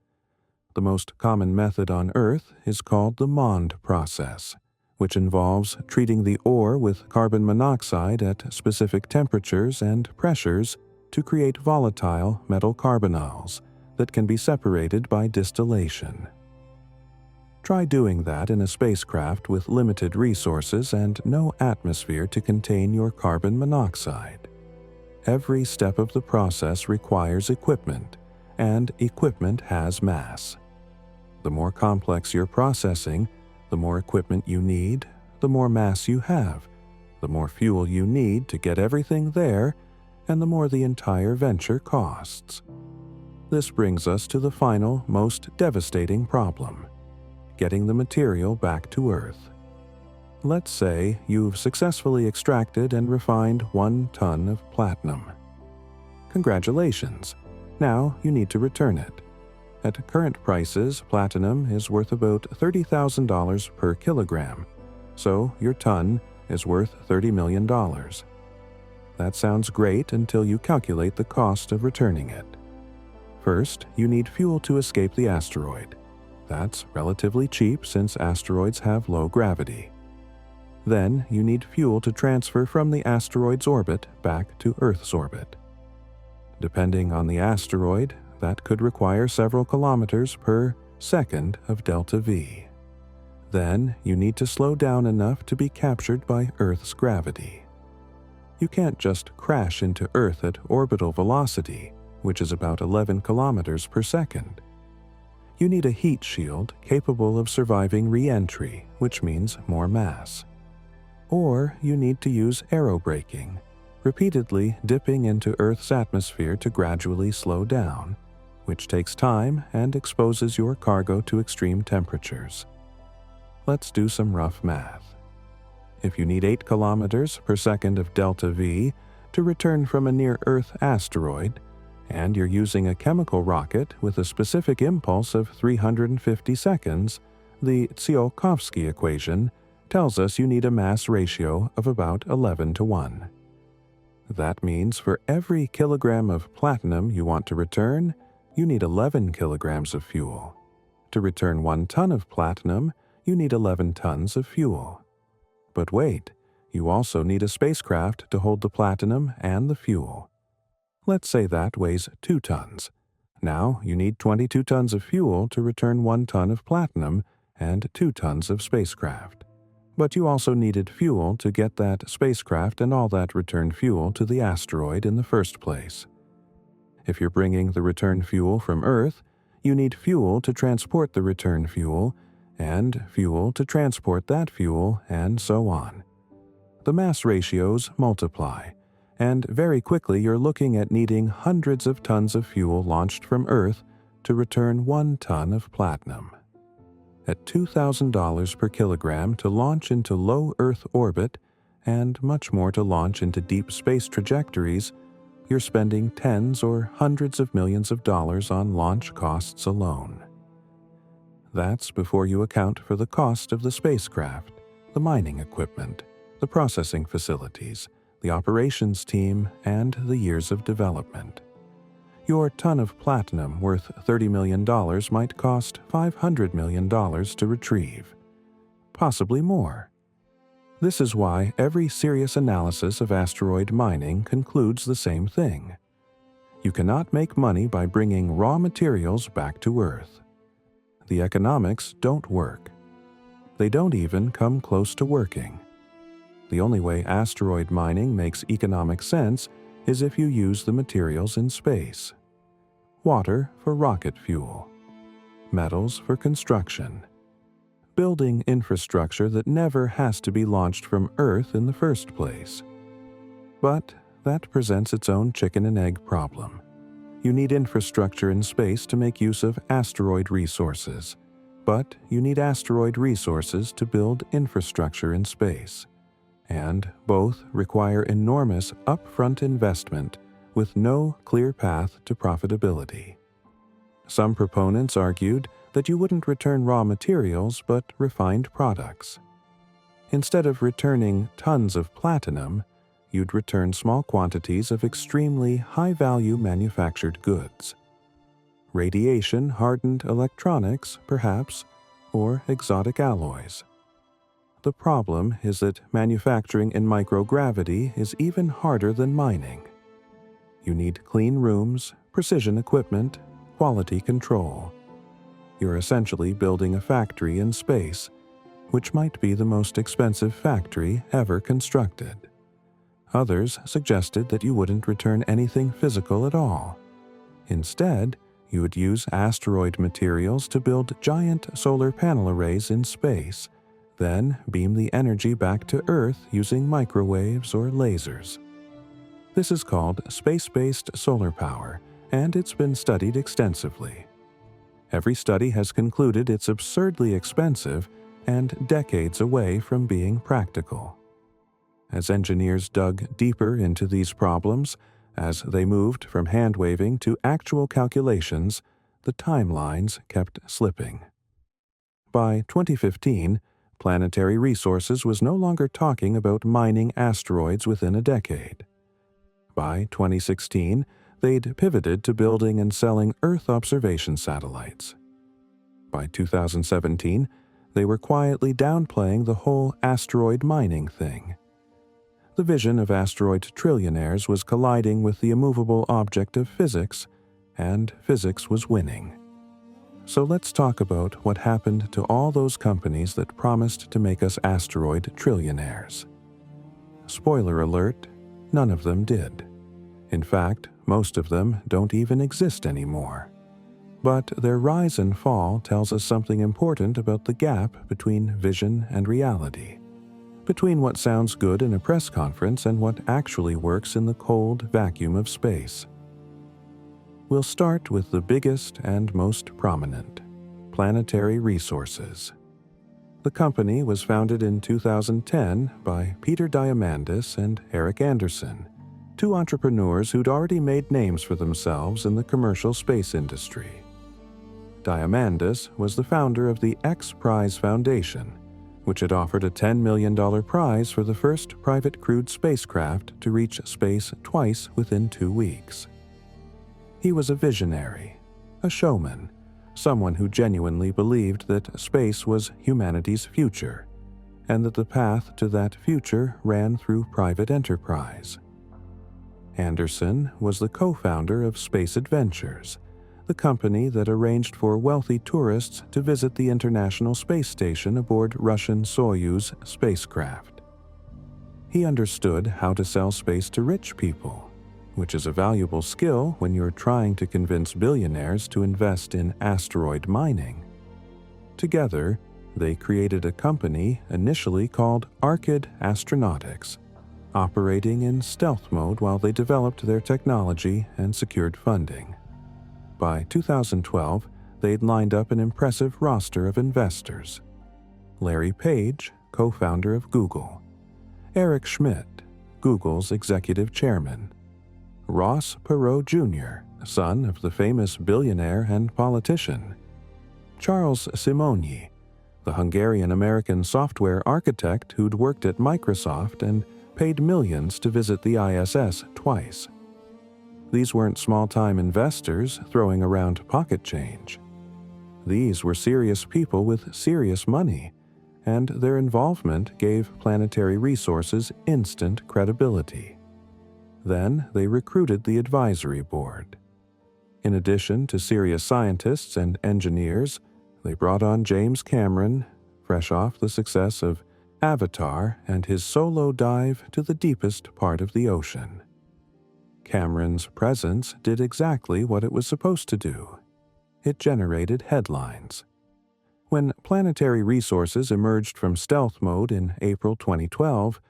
The most common method on Earth is called the Mond process, which involves treating the ore with carbon monoxide at specific temperatures and pressures to create volatile metal carbonyls that can be separated by distillation. Try doing that in a spacecraft with limited resources and no atmosphere to contain your carbon monoxide. Every step of the process requires equipment, and equipment has mass. The more complex your processing, the more equipment you need, the more mass you have, the more fuel you need to get everything there, and the more the entire venture costs. This brings us to the final, most devastating problem: getting the material back to Earth. Let's say you've successfully extracted and refined 1 ton of platinum. Congratulations! Now you need to return it. At current prices, platinum is worth about $30,000 per kilogram, so your ton is worth $30 million. That sounds great until you calculate the cost of returning it. First, you need fuel to escape the asteroid. That's relatively cheap since asteroids have low gravity. Then, you need fuel to transfer from the asteroid's orbit back to Earth's orbit. Depending on the asteroid, that could require several kilometers per second of delta V. Then, you need to slow down enough to be captured by Earth's gravity. You can't just crash into Earth at orbital velocity, which is about 11 kilometers per second. You need a heat shield capable of surviving re-entry, which means more mass. Or you need to use aerobraking, repeatedly dipping into Earth's atmosphere to gradually slow down, which takes time and exposes your cargo to extreme temperatures. Let's do some rough math. If you need 8 kilometers per second of delta V to return from a near-Earth asteroid, and you're using a chemical rocket with a specific impulse of 350 seconds, the Tsiolkovsky equation tells us you need a mass ratio of about 11:1. That means for every kilogram of platinum you want to return, you need 11 kilograms of fuel. To return 1 ton of platinum, you need 11 tons of fuel. But wait, you also need a spacecraft to hold the platinum and the fuel. Let's say that weighs 2 tons. Now you need 22 tons of fuel to return 1 ton of platinum and 2 tons of spacecraft. But you also needed fuel to get that spacecraft and all that return fuel to the asteroid in the first place. If you're bringing the return fuel from Earth, you need fuel to transport the return fuel, and fuel to transport that fuel, and so on. The mass ratios multiply, and very quickly you're looking at needing hundreds of tons of fuel launched from Earth to return 1 ton of platinum. At $2,000 per kilogram to launch into low Earth orbit, and much more to launch into deep space trajectories, you're spending tens or hundreds of millions of dollars on launch costs alone. That's before you account for the cost of the spacecraft, the mining equipment, the processing facilities, the operations team, and the years of development. Your ton of platinum worth $30 million might cost $500 million to retrieve, possibly more. This is why every serious analysis of asteroid mining concludes the same thing. You cannot make money by bringing raw materials back to Earth. The economics don't work. They don't even come close to working. The only way asteroid mining makes economic sense is if you use the materials in space. Water for rocket fuel. Metals for construction. Building infrastructure that never has to be launched from Earth in the first place. But that presents its own chicken and egg problem. You need infrastructure in space to make use of asteroid resources, but you need asteroid resources to build infrastructure in space. And both require enormous upfront investment with no clear path to profitability. Some proponents argued that you wouldn't return raw materials but refined products. Instead of returning tons of platinum, you'd return small quantities of extremely high-value manufactured goods. Radiation-hardened electronics, perhaps, or exotic alloys. The problem is that manufacturing in microgravity is even harder than mining. You need clean rooms, precision equipment, quality control. You're essentially building a factory in space, which might be the most expensive factory ever constructed. Others suggested that you wouldn't return anything physical at all. Instead, you would use asteroid materials to build giant solar panel arrays in space, then beam the energy back to Earth using microwaves or lasers. This is called space-based solar power, and it's been studied extensively. Every study has concluded it's absurdly expensive and decades away from being practical. As engineers dug deeper into these problems, as they moved from hand-waving to actual calculations, the timelines kept slipping. By 2015, Planetary Resources was no longer talking about mining asteroids within a decade. By 2016, they'd pivoted to building and selling Earth observation satellites. By 2017, they were quietly downplaying the whole asteroid mining thing. The vision of asteroid trillionaires was colliding with the immovable object of physics, and physics was winning. So let's talk about what happened to all those companies that promised to make us asteroid trillionaires. Spoiler alert, none of them did. In fact, most of them don't even exist anymore. But their rise and fall tells us something important about the gap between vision and reality, between what sounds good in a press conference and what actually works in the cold vacuum of space. We'll start with the biggest and most prominent, Planetary Resources. The company was founded in 2010 by Peter Diamandis and Eric Anderson, two entrepreneurs who'd already made names for themselves in the commercial space industry. Diamandis was the founder of the X Prize Foundation, which had offered a $10 million prize for the first private crewed spacecraft to reach space twice within 2 weeks. He was a visionary, a showman, someone who genuinely believed that space was humanity's future, and that the path to that future ran through private enterprise. Anderson was the co-founder of Space Adventures, the company that arranged for wealthy tourists to visit the International Space Station aboard Russian Soyuz spacecraft. He understood how to sell space to rich people, which is a valuable skill when you're trying to convince billionaires to invest in asteroid mining. Together, they created a company initially called Arcid Astronautics, operating in stealth mode while they developed their technology and secured funding. By 2012, they'd lined up an impressive roster of investors. Larry Page, co-founder of Google. Eric Schmidt, Google's executive chairman. Ross Perot Jr., son of the famous billionaire and politician. Charles Simonyi, the Hungarian-American software architect who'd worked at Microsoft and paid millions to visit the ISS twice. These weren't small-time investors throwing around pocket change. These were serious people with serious money, and their involvement gave Planetary Resources instant credibility. Then they recruited the advisory board. In addition to serious scientists and engineers, they brought on James Cameron, fresh off the success of Avatar and his solo dive to the deepest part of the ocean. Cameron's presence did exactly what it was supposed to do. It generated headlines. When Planetary Resources emerged from stealth mode in April 2012,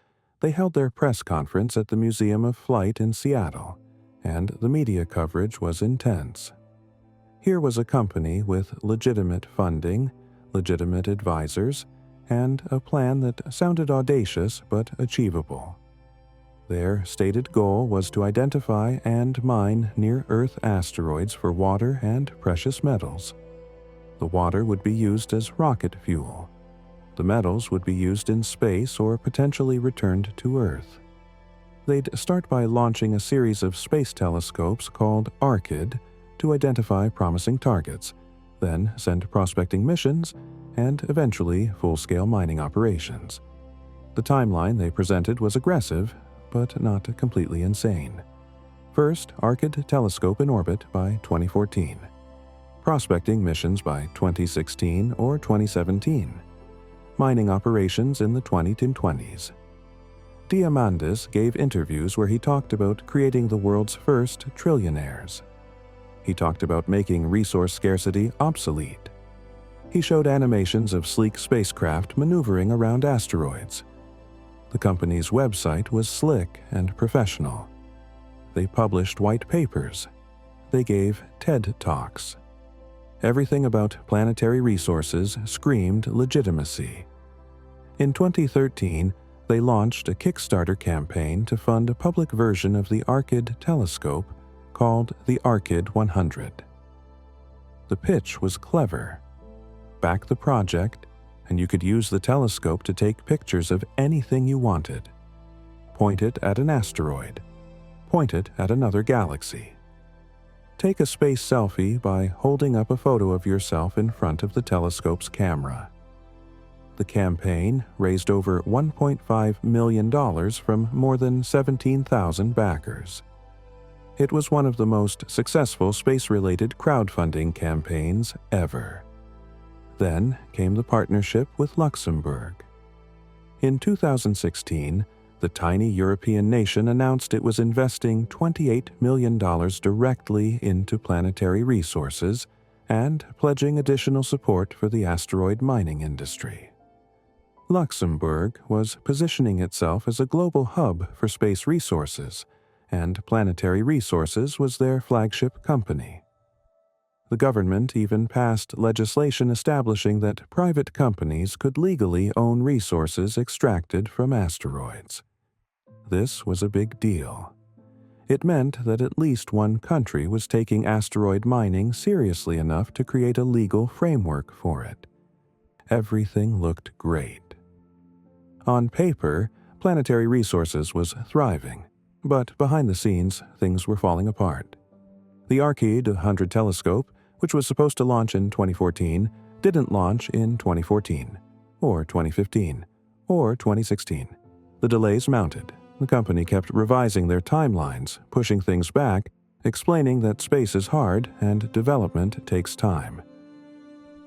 They held their press conference at the Museum of Flight in Seattle, and the media coverage was intense. Here was a company with legitimate funding, legitimate advisors, and a plan that sounded audacious but achievable. Their stated goal was to identify and mine near-Earth asteroids for water and precious metals. The water would be used as rocket fuel. The metals would be used in space or potentially returned to Earth. They'd start by launching a series of space telescopes called ARCID to identify promising targets, then send prospecting missions, and eventually full-scale mining operations. The timeline they presented was aggressive, but not completely insane. First, ARCID telescope in orbit by 2014. Prospecting missions by 2016 or 2017. Mining operations in the 2020s. Diamandis gave interviews where he talked about creating the world's first trillionaires. He talked about making resource scarcity obsolete. He showed animations of sleek spacecraft maneuvering around asteroids. The company's website was slick and professional. They published white papers. They gave TED Talks. Everything about planetary resources screamed legitimacy. In 2013, they launched a Kickstarter campaign to fund a public version of the ARCID telescope called the ARCID 100. The pitch was clever. Back the project, and you could use the telescope to take pictures of anything you wanted. Point it at an asteroid. Point it at another galaxy. Take a space selfie by holding up a photo of yourself in front of the telescope's camera. The campaign raised over $1.5 million from more than 17,000 backers. It was one of the most successful space-related crowdfunding campaigns ever. Then came the partnership with Luxembourg. In 2016, the tiny European nation announced it was investing $28 million directly into planetary resources and pledging additional support for the asteroid mining industry. Luxembourg was positioning itself as a global hub for space resources, and Planetary Resources was their flagship company. The government even passed legislation establishing that private companies could legally own resources extracted from asteroids. This was a big deal. It meant that at least one country was taking asteroid mining seriously enough to create a legal framework for it. Everything looked great. On paper, Planetary Resources was thriving, but behind the scenes, things were falling apart. The ARCID 100 telescope, which was supposed to launch in 2014, didn't launch in 2014, or 2015, or 2016. The delays mounted. The company kept revising their timelines, pushing things back, explaining that space is hard and development takes time.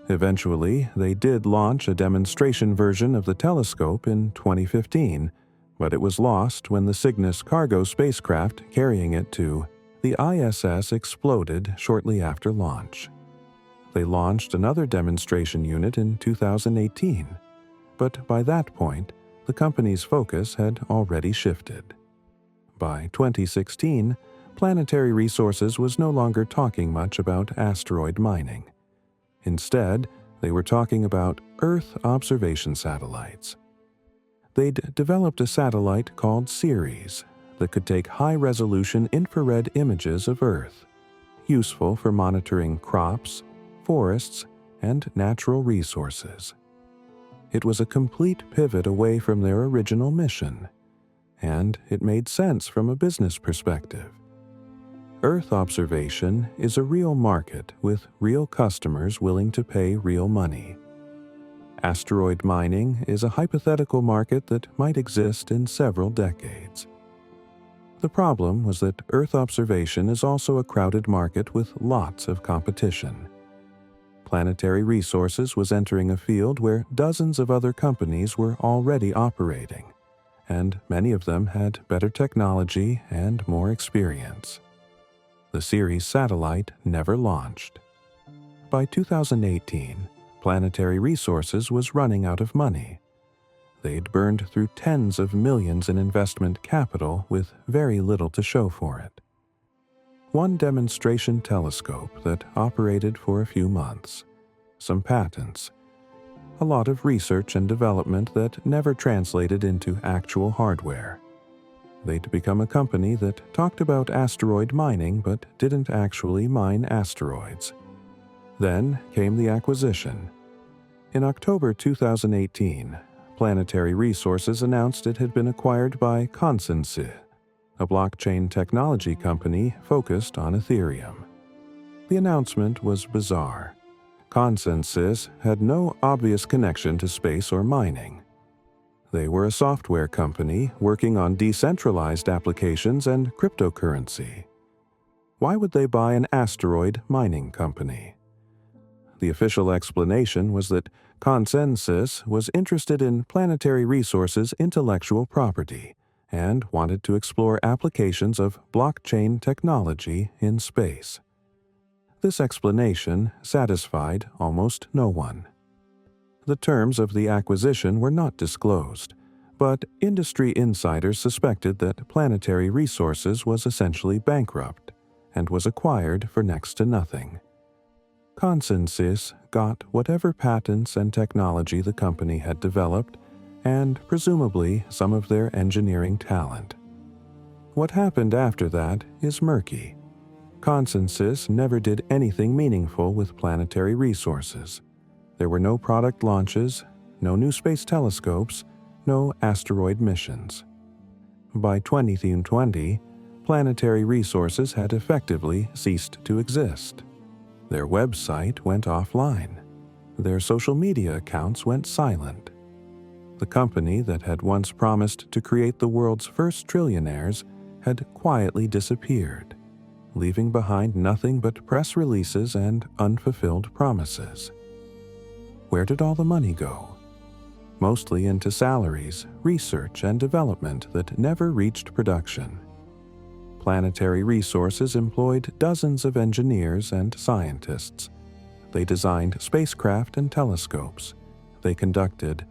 Eventually, they did launch a demonstration version of the telescope in 2015, but it was lost when the Cygnus cargo spacecraft carrying it to the ISS exploded shortly after launch. They launched another demonstration unit in 2018, but by that point, the company's focus had already shifted. By 2016, Planetary Resources was no longer talking much about asteroid mining. Instead, they were talking about Earth observation satellites. They'd developed a satellite called Ceres that could take high-resolution infrared images of Earth, useful for monitoring crops, forests, and natural resources. It was a complete pivot away from their original mission, and it made sense from a business perspective. Earth observation is a real market with real customers willing to pay real money. Asteroid mining is a hypothetical market that might exist in several decades. The problem was that Earth observation is also a crowded market with lots of competition. Planetary Resources was entering a field where dozens of other companies were already operating, and many of them had better technology and more experience. The Ceres satellite never launched. By 2018, Planetary Resources was running out of money. They'd burned through tens of millions in investment capital with very little to show for it. One demonstration telescope that operated for a few months, some patents, a lot of research and development that never translated into actual hardware. They'd become a company that talked about asteroid mining but didn't actually mine asteroids. Then came the acquisition. In October 2018, Planetary Resources announced it had been acquired by Consensys, a blockchain technology company focused on Ethereum. The announcement was bizarre. Consensys had no obvious connection to space or mining. They were a software company working on decentralized applications and cryptocurrency. Why would they buy an asteroid mining company? The official explanation was that Consensys was interested in Planetary Resources' intellectual property and wanted to explore applications of blockchain technology in space. This explanation satisfied almost no one. The terms of the acquisition were not disclosed, but industry insiders suspected that Planetary Resources was essentially bankrupt and was acquired for next to nothing. Consensys got whatever patents and technology the company had developed and presumably some of their engineering talent. What happened after that is murky. Consensys never did anything meaningful with Planetary Resources. There were no product launches, no new space telescopes, no asteroid missions. By 2020, Planetary Resources had effectively ceased to exist. Their website went offline. Their social media accounts went silent. The company that had once promised to create the world's first trillionaires had quietly disappeared, leaving behind nothing but press releases and unfulfilled promises. Where did all the money go? Mostly into salaries, research, and development that never reached production. Planetary Resources employed dozens of engineers and scientists. They designed spacecraft and telescopes. They conducted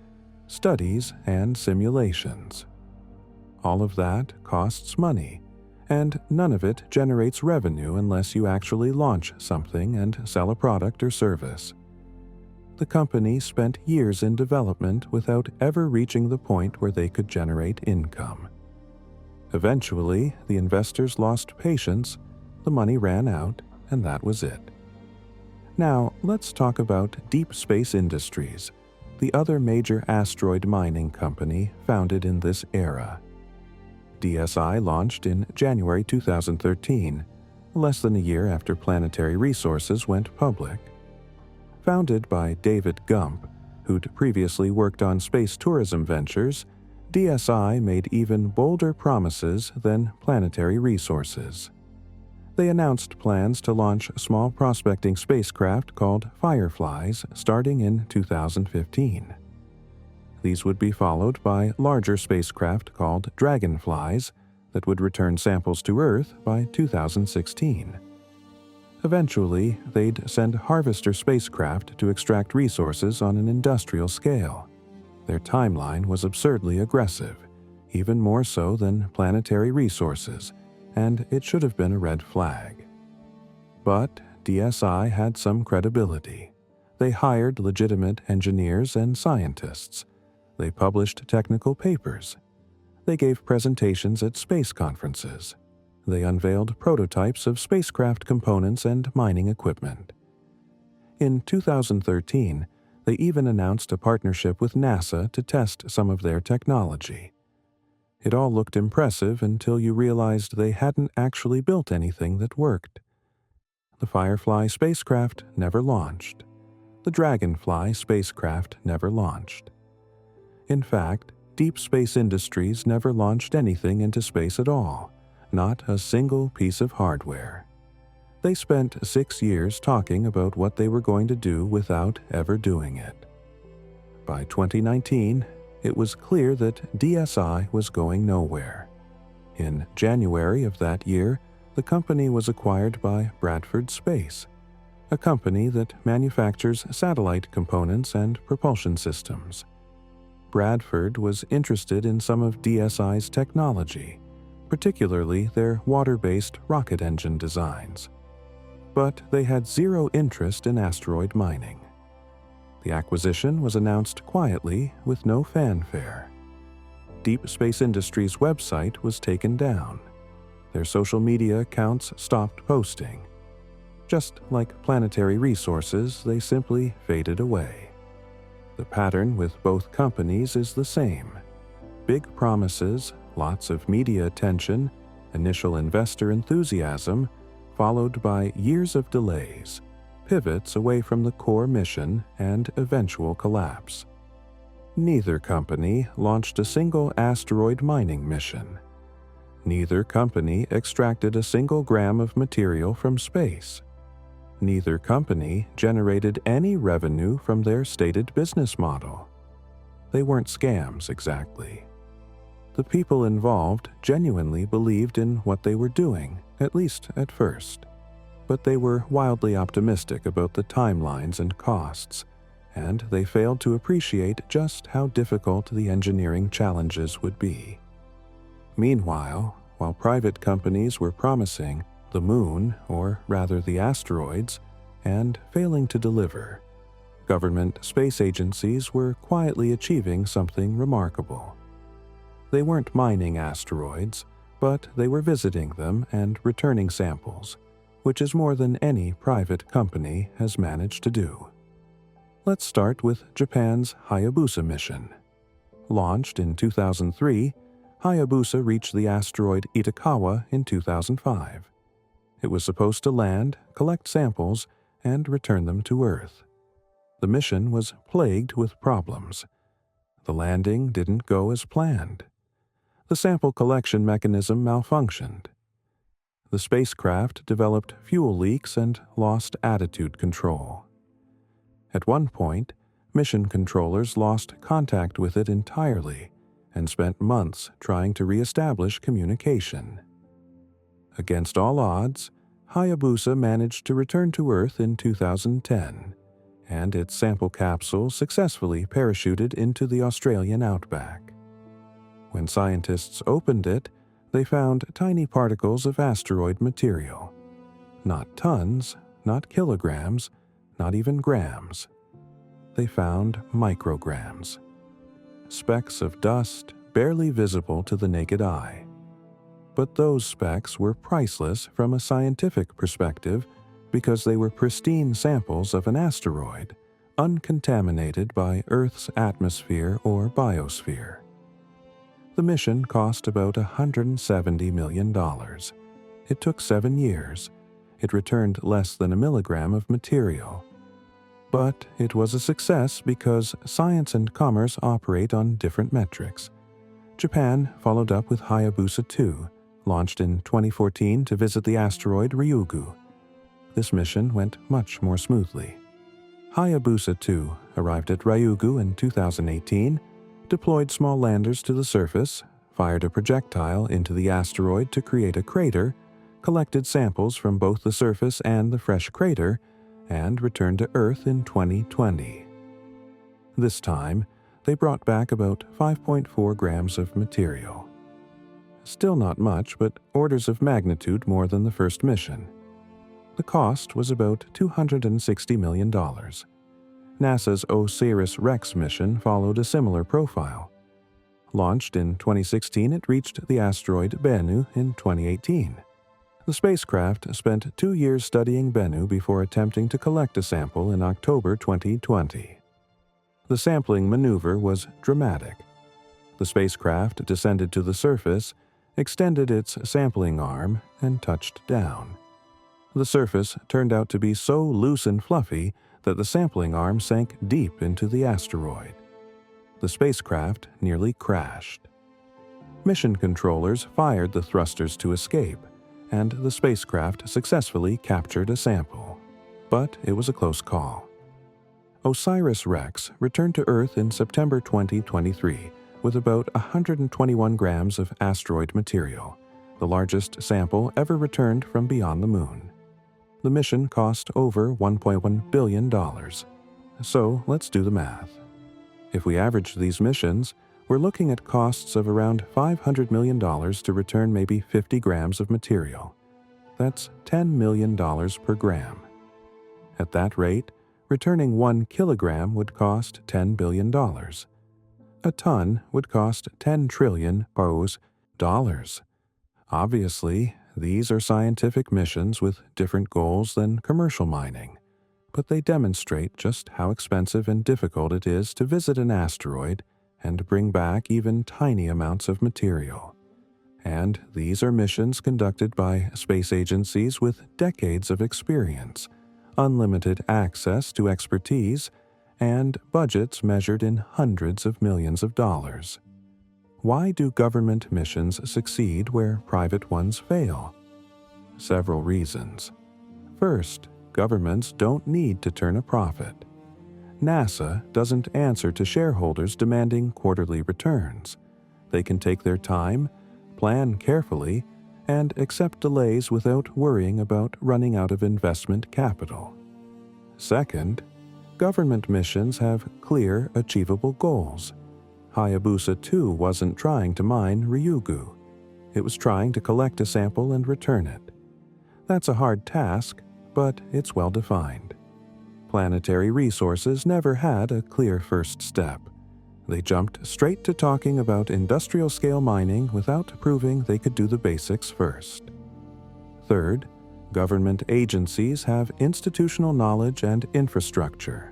studies and simulations. All of that costs money, and none of it generates revenue unless you actually launch something and sell a product or service. The company spent years in development without ever reaching the point where they could generate income. Eventually, the investors lost patience, the money ran out, and that was it. Now, let's talk about Deep Space Industries, the other major asteroid mining company founded in this era. DSI launched in January 2013, less than a year after Planetary Resources went public. Founded by David Gump, who'd previously worked on space tourism ventures, DSI made even bolder promises than Planetary Resources. They announced plans to launch small prospecting spacecraft called Fireflies starting in 2015. These would be followed by larger spacecraft called Dragonflies that would return samples to Earth by 2016. Eventually, they'd send Harvester spacecraft to extract resources on an industrial scale. Their timeline was absurdly aggressive, even more so than Planetary Resources, and it should have been a red flag. But DSI had some credibility. They hired legitimate engineers and scientists. They published technical papers. They gave presentations at space conferences. They unveiled prototypes of spacecraft components and mining equipment. In 2013, they even announced a partnership with NASA to test some of their technology. It all looked impressive until you realized they hadn't actually built anything that worked. The Firefly spacecraft never launched. The Dragonfly spacecraft never launched. In fact, Deep Space Industries never launched anything into space at all, not a single piece of hardware. They spent 6 years talking about what they were going to do without ever doing it. By 2019, it was clear that DSI was going nowhere. In January of that year, the company was acquired by Bradford Space, a company that manufactures satellite components and propulsion systems. Bradford was interested in some of DSI's technology, particularly their water-based rocket engine designs. But they had zero interest in asteroid mining. The acquisition was announced quietly with no fanfare. Deep Space Industries' website was taken down. Their social media accounts stopped posting. Just like Planetary Resources, they simply faded away. The pattern with both companies is the same. Big promises, lots of media attention, initial investor enthusiasm, followed by years of delays, pivots away from the core mission, and eventual collapse. Neither company launched a single asteroid mining mission. Neither company extracted a single gram of material from space. Neither company generated any revenue from their stated business model. They weren't scams exactly. The people involved genuinely believed in what they were doing, at least at first. But they were wildly optimistic about the timelines and costs, and they failed to appreciate just how difficult the engineering challenges would be. Meanwhile, while private companies were promising the moon, or rather the asteroids, and failing to deliver, government space agencies were quietly achieving something remarkable. They weren't mining asteroids, but they were visiting them and returning samples, which is more than any private company has managed to do. Let's start with Japan's Hayabusa mission. Launched in 2003, Hayabusa reached the asteroid Itokawa in 2005. It was supposed to land, collect samples, and return them to Earth. The mission was plagued with problems. The landing didn't go as planned. The sample collection mechanism malfunctioned. The spacecraft developed fuel leaks and lost attitude control. At one point, mission controllers lost contact with it entirely and spent months trying to re-establish communication. Against all odds, Hayabusa managed to return to Earth in 2010, and its sample capsule successfully parachuted into the Australian outback. When scientists opened it, they found tiny particles of asteroid material. Not tons, not kilograms, not even grams. They found micrograms. Specks of dust barely visible to the naked eye. But those specks were priceless from a scientific perspective because they were pristine samples of an asteroid, uncontaminated by Earth's atmosphere or biosphere. The mission cost about $170 million. It took 7 years. It returned less than a milligram of material. But it was a success because science and commerce operate on different metrics. Japan followed up with Hayabusa 2, launched in 2014 to visit the asteroid Ryugu. This mission went much more smoothly. Hayabusa 2 arrived at Ryugu in 2018, deployed small landers to the surface, fired a projectile into the asteroid to create a crater, collected samples from both the surface and the fresh crater, and returned to Earth in 2020. This time, they brought back about 5.4 grams of material. Still not much, but orders of magnitude more than the first mission. The cost was about $260 million. NASA's OSIRIS-REx mission followed a similar profile. Launched in 2016, it reached the asteroid Bennu in 2018. The spacecraft spent 2 years studying Bennu before attempting to collect a sample in October 2020. The sampling maneuver was dramatic. The spacecraft descended to the surface, extended its sampling arm, and touched down. The surface turned out to be so loose and fluffy that the sampling arm sank deep into the asteroid. The spacecraft nearly crashed. Mission controllers fired the thrusters to escape, and the spacecraft successfully captured a sample. But it was a close call. OSIRIS-REx returned to Earth in September 2023 with about 121 grams of asteroid material, the largest sample ever returned from beyond the Moon. The mission cost over $1.1 billion. So let's do the math. If we average these missions, we're looking at costs of around $500 million to return maybe 50 grams of material. That's $10 million per gram. At that rate, returning 1 kilogram would cost $10 billion. A ton would cost 10 trillion dollars. Obviously, these are scientific missions with different goals than commercial mining, but they demonstrate just how expensive and difficult it is to visit an asteroid and bring back even tiny amounts of material. And these are missions conducted by space agencies with decades of experience, unlimited access to expertise, and budgets measured in hundreds of millions of dollars. Why do government missions succeed where private ones fail? Several reasons. First, governments don't need to turn a profit. NASA doesn't answer to shareholders demanding quarterly returns. They can take their time, plan carefully, and accept delays without worrying about running out of investment capital. Second, government missions have clear, achievable goals. Hayabusa 2 wasn't trying to mine Ryugu. It was trying to collect a sample and return it. That's a hard task, but it's well defined. Planetary Resources never had a clear first step. They jumped straight to talking about industrial-scale mining without proving they could do the basics first. Third, government agencies have institutional knowledge and infrastructure.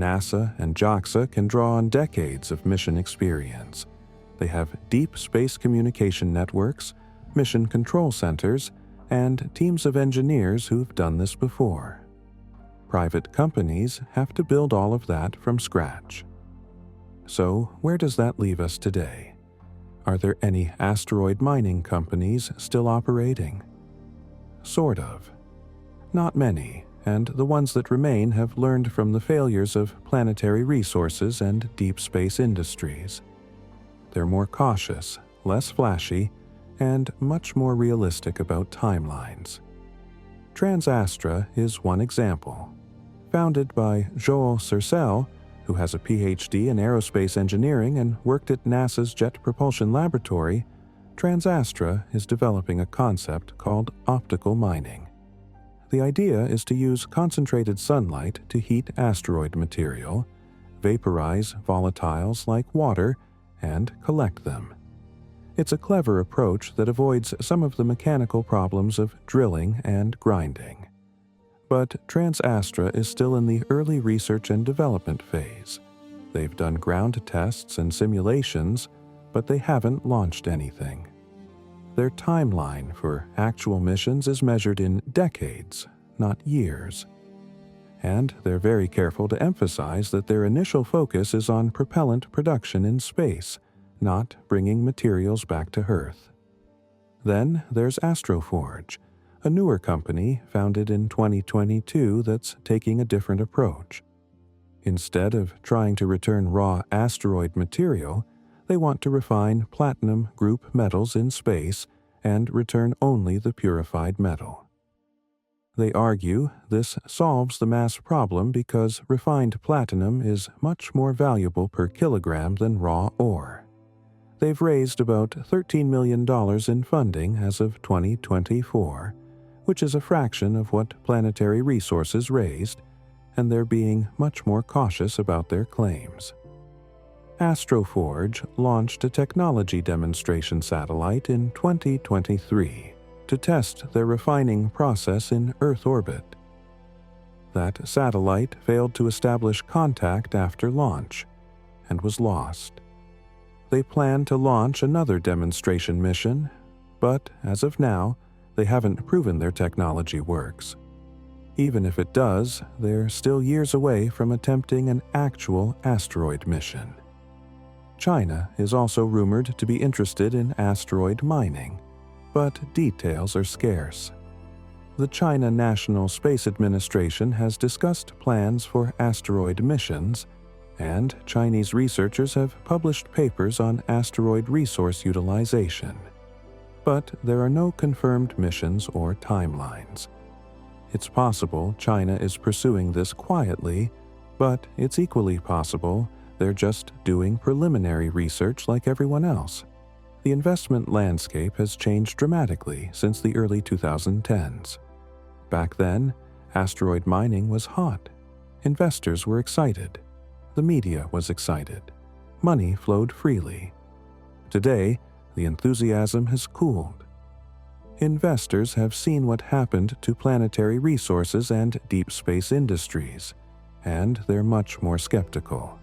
NASA and JAXA can draw on decades of mission experience. They have deep space communication networks, mission control centers, and teams of engineers who've done this before. Private companies have to build all of that from scratch. So, where does that leave us today? Are there any asteroid mining companies still operating? Sort of. Not many, and the ones that remain have learned from the failures of Planetary Resources and deep space industries. They're more cautious, less flashy, and much more realistic about timelines. TransAstra is one example. Founded by Joel Sercel, who has a PhD in aerospace engineering and worked at NASA's Jet Propulsion Laboratory, TransAstra is developing a concept called optical mining. The idea is to use concentrated sunlight to heat asteroid material, vaporize volatiles like water, and collect them. It's a clever approach that avoids some of the mechanical problems of drilling and grinding. But TransAstra is still in the early research and development phase. They've done ground tests and simulations, but they haven't launched anything. Their timeline for actual missions is measured in decades, not years. And they're very careful to emphasize that their initial focus is on propellant production in space, not bringing materials back to Earth. Then there's Astroforge, a newer company founded in 2022 that's taking a different approach. Instead of trying to return raw asteroid material, they want to refine platinum group metals in space and return only the purified metal. They argue this solves the mass problem because refined platinum is much more valuable per kilogram than raw ore. They've raised about $13 million in funding as of 2024, which is a fraction of what Planetary Resources raised, and they're being much more cautious about their claims. Astroforge launched a technology demonstration satellite in 2023 to test their refining process in Earth orbit. That satellite failed to establish contact after launch and was lost. They plan to launch another demonstration mission, but as of now, they haven't proven their technology works. Even if it does, they're still years away from attempting an actual asteroid mission. China is also rumored to be interested in asteroid mining, but details are scarce. The China National Space Administration has discussed plans for asteroid missions, and Chinese researchers have published papers on asteroid resource utilization. But there are no confirmed missions or timelines. It's possible China is pursuing this quietly, but it's equally possible They're just doing preliminary research like everyone else. The investment landscape has changed dramatically since the early 2010s. Back then, asteroid mining was hot. Investors were excited. The media was excited. Money flowed freely. Today, the enthusiasm has cooled. Investors have seen what happened to planetary resources and deep space industries, and they're much more skeptical.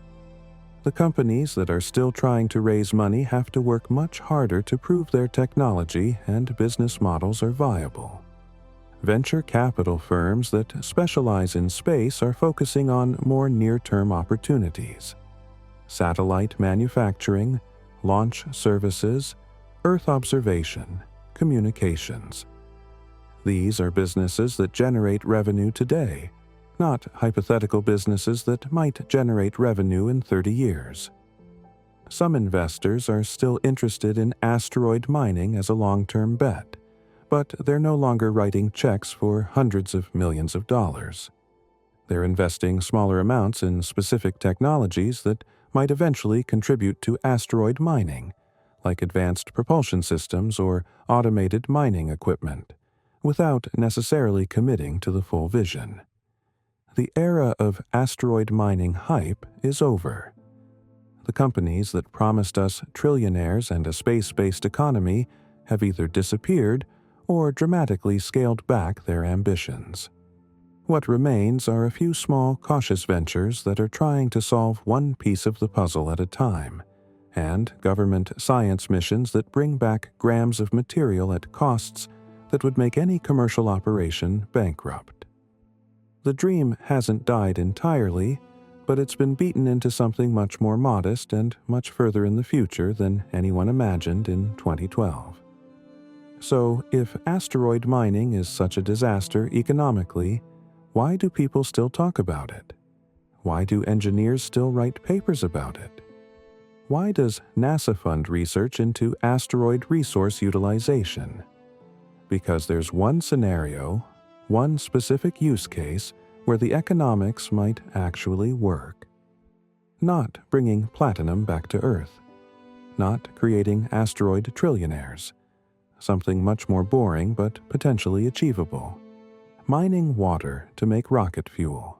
The companies that are still trying to raise money have to work much harder to prove their technology and business models are viable. Venture capital firms that specialize in space are focusing on more near-term opportunities: satellite manufacturing, launch services, Earth observation, communications. These are businesses that generate revenue today, not hypothetical businesses that might generate revenue in 30 years. Some investors are still interested in asteroid mining as a long-term bet, but they're no longer writing checks for hundreds of millions of dollars. They're investing smaller amounts in specific technologies that might eventually contribute to asteroid mining, like advanced propulsion systems or automated mining equipment, without necessarily committing to the full vision. The era of asteroid mining hype is over. The companies that promised us trillionaires and a space-based economy have either disappeared or dramatically scaled back their ambitions. What remains are a few small, cautious ventures that are trying to solve one piece of the puzzle at a time, and government science missions that bring back grams of material at costs that would make any commercial operation bankrupt. The dream hasn't died entirely, but it's been beaten into something much more modest and much further in the future than anyone imagined in 2012. So, if asteroid mining is such a disaster economically, why do people still talk about it? Why do engineers still write papers about it? Why does NASA fund research into asteroid resource utilization? Because there's one scenario, one specific use case where the economics might actually work. Not bringing platinum back to Earth. Not creating asteroid trillionaires. Something much more boring but potentially achievable. Mining water to make rocket fuel.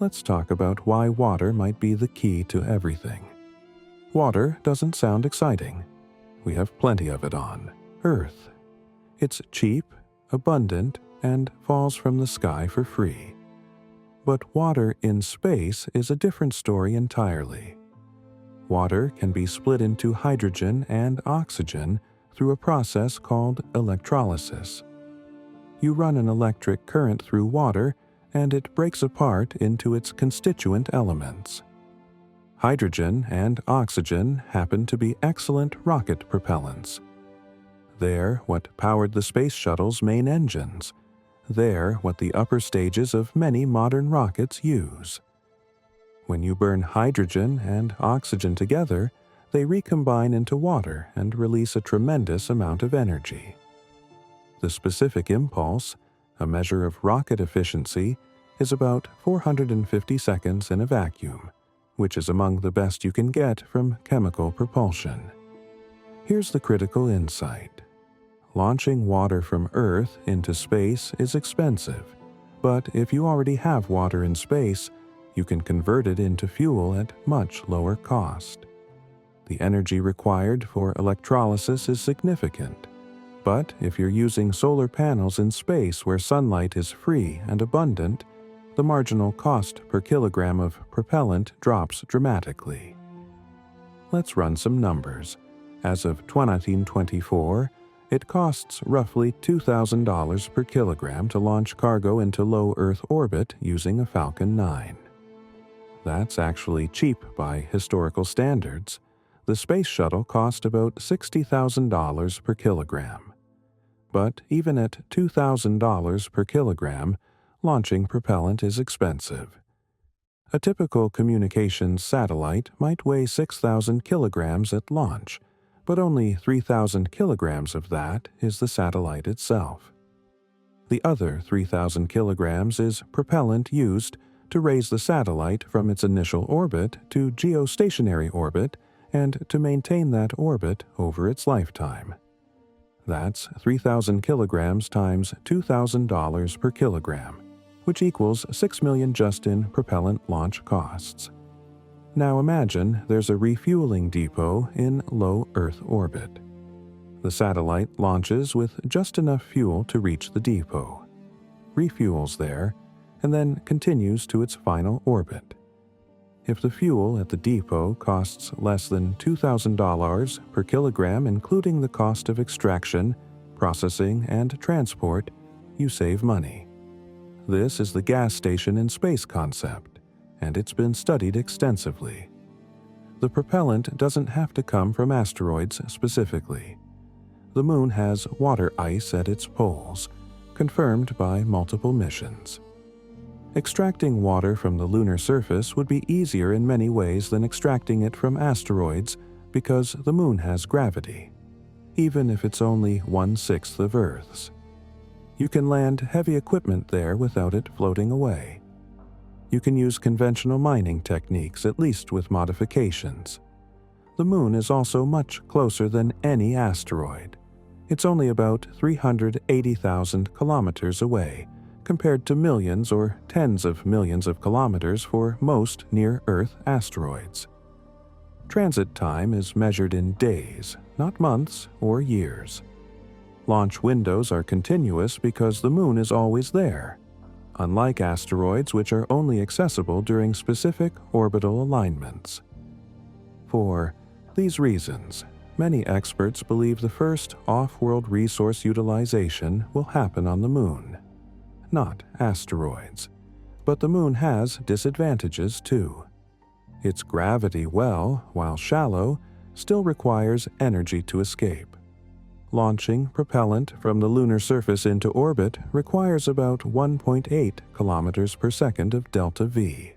Let's talk about why water might be the key to everything. Water doesn't sound exciting. We have plenty of it on Earth. It's cheap, abundant, and falls from the sky for free. But water in space is a different story entirely. Water can be split into hydrogen and oxygen through a process called electrolysis. You run an electric current through water, and it breaks apart into its constituent elements. Hydrogen and oxygen happen to be excellent rocket propellants. They're what powered the space shuttle's main engines. They're what the upper stages of many modern rockets use. When you burn hydrogen and oxygen together, they recombine into water and release a tremendous amount of energy. The specific impulse, a measure of rocket efficiency, is about 450 seconds in a vacuum, which is among the best you can get from chemical propulsion. Here's the critical insight. Launching water from Earth into space is expensive, but if you already have water in space, you can convert it into fuel at much lower cost. The energy required for electrolysis is significant, but if you're using solar panels in space where sunlight is free and abundant, the marginal cost per kilogram of propellant drops dramatically. Let's run some numbers. As of 2024, it costs roughly $2,000 per kilogram to launch cargo into low Earth orbit using a Falcon 9. That's actually cheap by historical standards. The space shuttle cost about $60,000 per kilogram. But even at $2,000 per kilogram, launching propellant is expensive. A typical communications satellite might weigh 6,000 kilograms at launch, but only 3,000 kilograms of that is the satellite itself. The other 3,000 kilograms is propellant used to raise the satellite from its initial orbit to geostationary orbit and to maintain that orbit over its lifetime. That's 3,000 kilograms times $2,000 per kilogram, which equals $6 million just in propellant launch costs. Now imagine there's a refueling depot in low Earth orbit. The satellite launches with just enough fuel to reach the depot, refuels there, and then continues to its final orbit. If the fuel at the depot costs less than $2,000 per kilogram, including the cost of extraction, processing, and transport, you save money. This is the gas station in space concept, and it's been studied extensively. The propellant doesn't have to come from asteroids specifically. The Moon has water ice at its poles, confirmed by multiple missions. Extracting water from the lunar surface would be easier in many ways than extracting it from asteroids because the Moon has gravity, even if it's only 1/6 of Earth's. You can land heavy equipment there without it floating away. You can use conventional mining techniques, at least with modifications. The Moon is also much closer than any asteroid. It's only about 380,000 kilometers away, compared to millions or tens of millions of kilometers for most near-Earth asteroids. Transit time is measured in days, not months or years. Launch windows are continuous because the Moon is always there, unlike asteroids which are only accessible during specific orbital alignments. For these reasons, many experts believe the first off-world resource utilization will happen on the Moon. Not asteroids. But the Moon has disadvantages too. Its gravity well, while shallow, still requires energy to escape. Launching propellant from the lunar surface into orbit requires about 1.8 kilometers per second of delta V.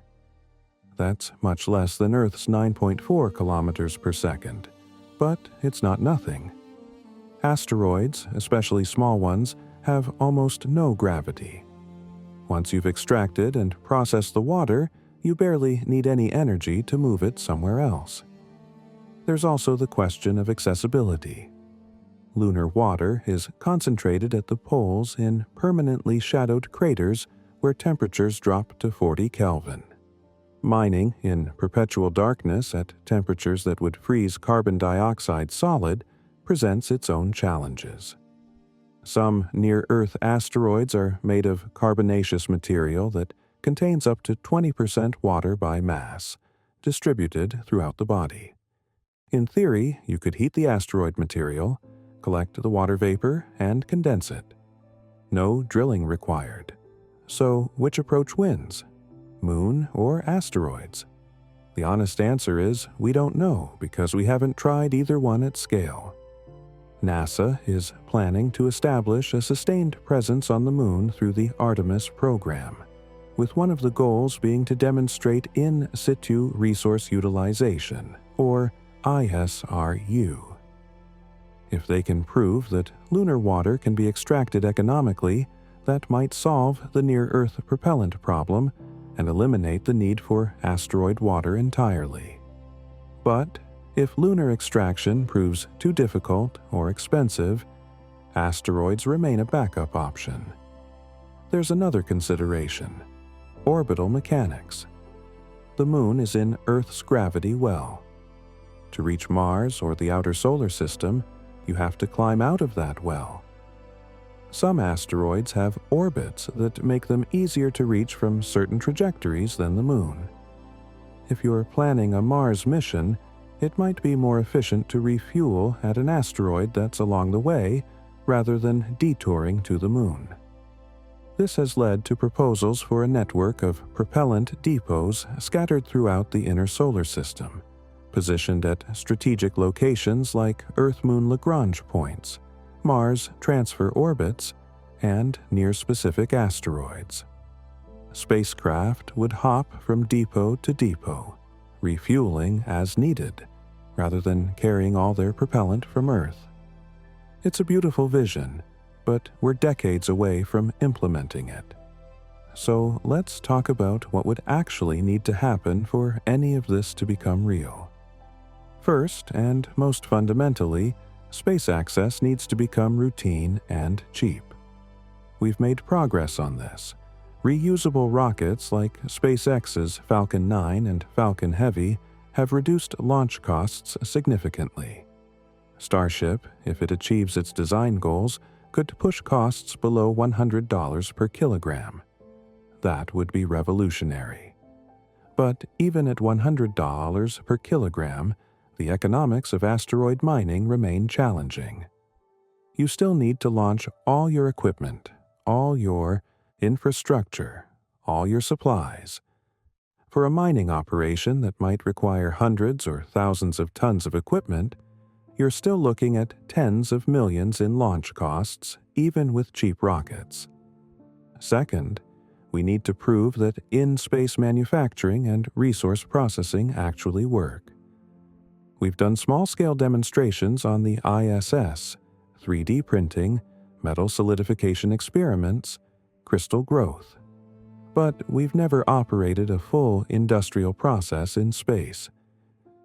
That's much less than Earth's 9.4 kilometers per second, but it's not nothing. Asteroids, especially small ones, have almost no gravity. Once you've extracted and processed the water, you barely need any energy to move it somewhere else. There's also the question of accessibility. Lunar water is concentrated at the poles in permanently shadowed craters where temperatures drop to 40 Kelvin. Mining in perpetual darkness at temperatures that would freeze carbon dioxide solid presents its own challenges. Some near-Earth asteroids are made of carbonaceous material that contains up to 20% water by mass, distributed throughout the body. In theory, you could heat the asteroid material, collect the water vapor, and condense it. No drilling required. So, which approach wins? Moon or asteroids? The honest answer is we don't know because we haven't tried either one at scale. NASA is planning to establish a sustained presence on the Moon through the Artemis program, with one of the goals being to demonstrate in situ resource utilization, or ISRU. If they can prove that lunar water can be extracted economically, that might solve the near-Earth propellant problem and eliminate the need for asteroid water entirely. But if lunar extraction proves too difficult or expensive, asteroids remain a backup option. There's another consideration: orbital mechanics. The Moon is in Earth's gravity well. To reach Mars or the outer solar system, you have to climb out of that well. Some asteroids have orbits that make them easier to reach from certain trajectories than the Moon. If you're planning a Mars mission, it might be more efficient to refuel at an asteroid that's along the way rather than detouring to the Moon. This has led to proposals for a network of propellant depots scattered throughout the inner solar system, positioned at strategic locations like Earth-Moon Lagrange points, Mars transfer orbits, and near specific asteroids. Spacecraft would hop from depot to depot, refueling as needed, rather than carrying all their propellant from Earth. It's a beautiful vision, but we're decades away from implementing it. So let's talk about what would actually need to happen for any of this to become real. First, and most fundamentally, space access needs to become routine and cheap. We've made progress on this. Reusable rockets like SpaceX's Falcon 9 and Falcon Heavy have reduced launch costs significantly. Starship, if it achieves its design goals, could push costs below $100 per kilogram. That would be revolutionary. But even at $100 per kilogram, the economics of asteroid mining remain challenging. You still need to launch all your equipment, all your infrastructure, all your supplies. For a mining operation that might require hundreds or thousands of tons of equipment, you're still looking at tens of millions in launch costs, even with cheap rockets. Second, we need to prove that in-space manufacturing and resource processing actually work. We've done small-scale demonstrations on the ISS, 3D printing, metal solidification experiments, crystal growth. But we've never operated a full industrial process in space.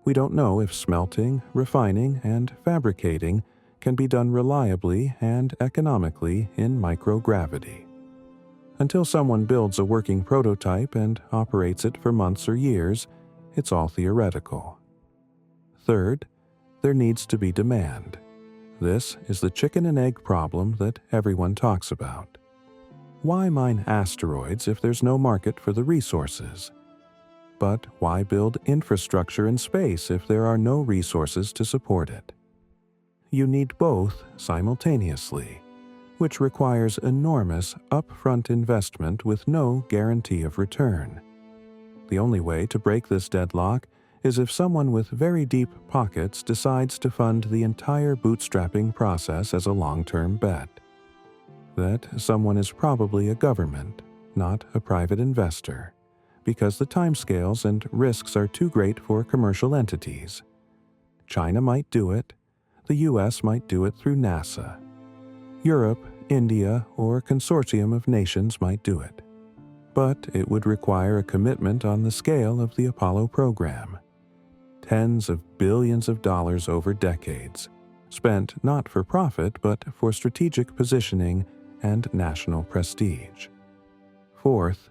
We don't know if smelting, refining, and fabricating can be done reliably and economically in microgravity. Until someone builds a working prototype and operates it for months or years, it's all theoretical. Third, there needs to be demand. This is the chicken and egg problem that everyone talks about. Why mine asteroids if there's no market for the resources? But why build infrastructure in space if there are no resources to support it? You need both simultaneously, which requires enormous upfront investment with no guarantee of return. The only way to break this deadlock is if someone with very deep pockets decides to fund the entire bootstrapping process as a long-term bet. That someone is probably a government, not a private investor, because the timescales and risks are too great for commercial entities. China might do it, the US might do it through NASA. Europe, India, or a consortium of nations might do it. But it would require a commitment on the scale of the Apollo program. Tens of billions of dollars over decades, spent not for profit but for strategic positioning and national prestige. Fourth,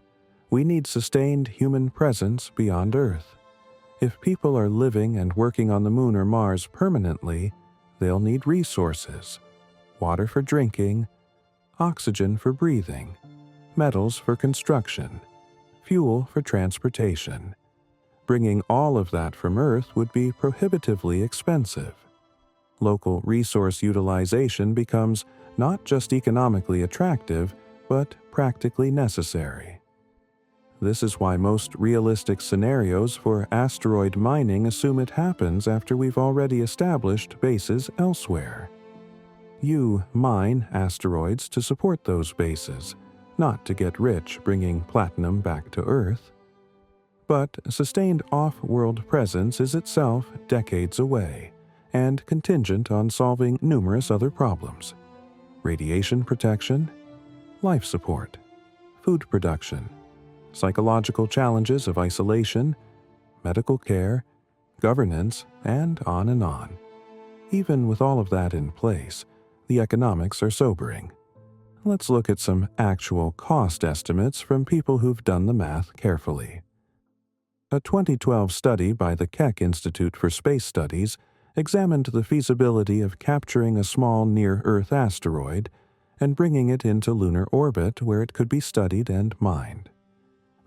we need sustained human presence beyond Earth. If people are living and working on the Moon or Mars permanently, they'll need resources: water for drinking, oxygen for breathing, metals for construction, fuel for transportation. Bringing all of that from Earth would be prohibitively expensive. Local resource utilization becomes not just economically attractive, but practically necessary. This is why most realistic scenarios for asteroid mining assume it happens after we've already established bases elsewhere. You mine asteroids to support those bases, not to get rich bringing platinum back to Earth. But sustained off-world presence is itself decades away, and contingent on solving numerous other problems: radiation protection, life support, food production, psychological challenges of isolation, medical care, governance, and on and on. Even with all of that in place, the economics are sobering. Let's look at some actual cost estimates from people who've done the math carefully. A 2012 study by the Keck Institute for Space Studies examined the feasibility of capturing a small near-Earth asteroid and bringing it into lunar orbit where it could be studied and mined.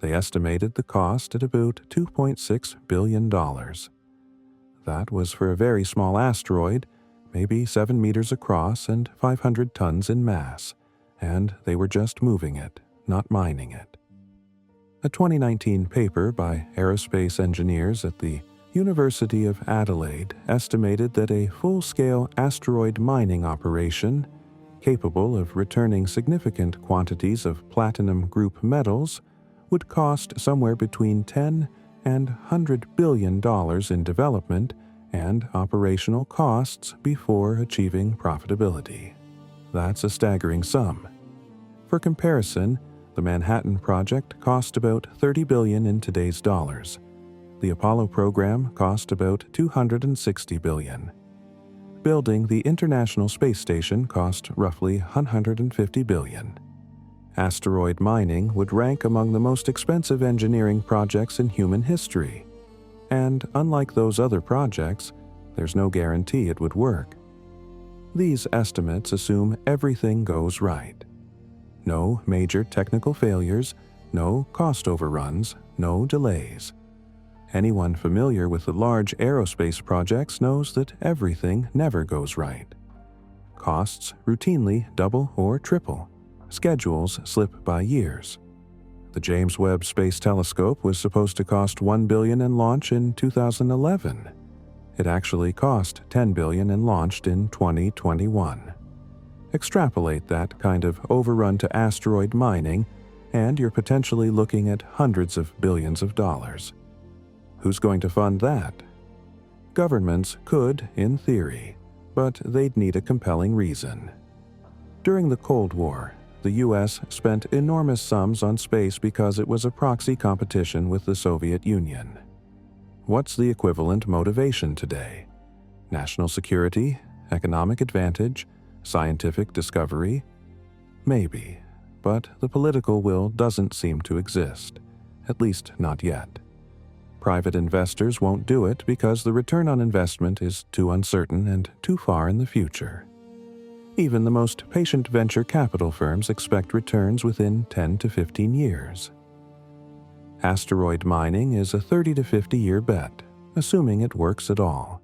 They estimated the cost at about $2.6 billion. That was for a very small asteroid, maybe 7 meters across and 500 tons in mass, and they were just moving it, not mining it. A 2019 paper by aerospace engineers at the University of Adelaide estimated that a full-scale asteroid mining operation, capable of returning significant quantities of platinum group metals, would cost somewhere between $10 and $100 billion in development and operational costs before achieving profitability. That's a staggering sum. For comparison, The Manhattan Project cost about $30 billion in today's dollars. The Apollo program cost about $260 billion. Building the International Space Station cost roughly $150 billion. Asteroid mining would rank among the most expensive engineering projects in human history. And unlike those other projects, there's no guarantee it would work. These estimates assume everything goes right. No major technical failures, no cost overruns, no delays. Anyone familiar with the large aerospace projects knows that everything never goes right. Costs routinely double or triple. Schedules slip by years. The James Webb Space Telescope was supposed to cost $1 billion and launch in 2011. It actually cost $10 billion and launched in 2021. Extrapolate that kind of overrun to asteroid mining, and you're potentially looking at hundreds of billions of dollars. Who's going to fund that? Governments could, in theory, but they'd need a compelling reason. During the Cold War, the U.S. spent enormous sums on space because it was a proxy competition with the Soviet Union. What's the equivalent motivation today? National security, economic advantage, scientific discovery? Maybe, but the political will doesn't seem to exist, at least not yet. Private investors won't do it because the return on investment is too uncertain and too far in the future. Even the most patient venture capital firms expect returns within 10 to 15 years. Asteroid mining is a 30 to 50-year bet, assuming it works at all.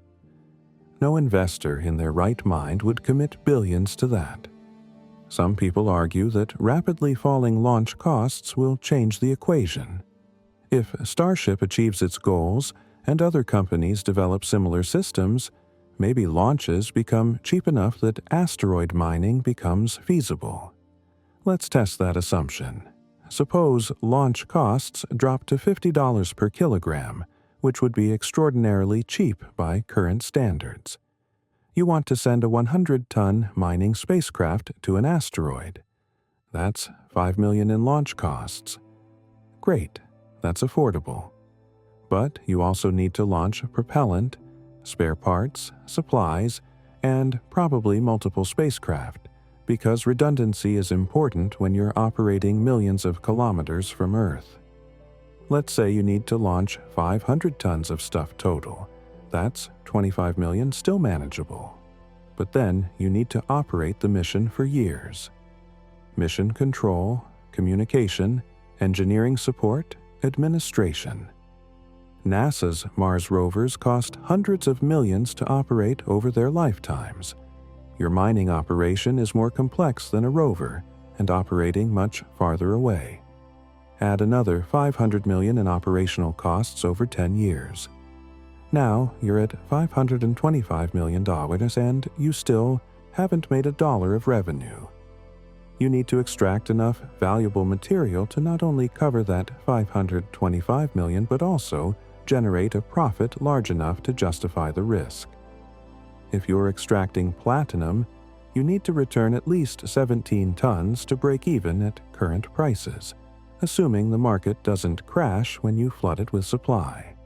No investor in their right mind would commit billions to that. Some people argue that rapidly falling launch costs will change the equation. If Starship achieves its goals and other companies develop similar systems, maybe launches become cheap enough that asteroid mining becomes feasible. Let's test that assumption. Suppose launch costs drop to $50 per kilogram, which would be extraordinarily cheap by current standards. You want to send a 100-ton mining spacecraft to an asteroid. That's $5 million in launch costs. Great. That's affordable. But you also need to launch propellant, spare parts, supplies, and probably multiple spacecraft, because redundancy is important when you're operating millions of kilometers from Earth. Let's say you need to launch 500 tons of stuff total. That's $25 million, still manageable. But then you need to operate the mission for years. Mission control, communication, engineering support, administration. NASA's Mars rovers cost hundreds of millions to operate over their lifetimes. Your mining operation is more complex than a rover and operating much farther away. Add another $500 million in operational costs over 10 years. Now you're at $525 million and you still haven't made $1 of revenue. You need to extract enough valuable material to not only cover that $525 million but also generate a profit large enough to justify the risk. If you're extracting platinum, you need to return at least 17 tons to break even at current prices, assuming the market doesn't crash when you flood it with supply.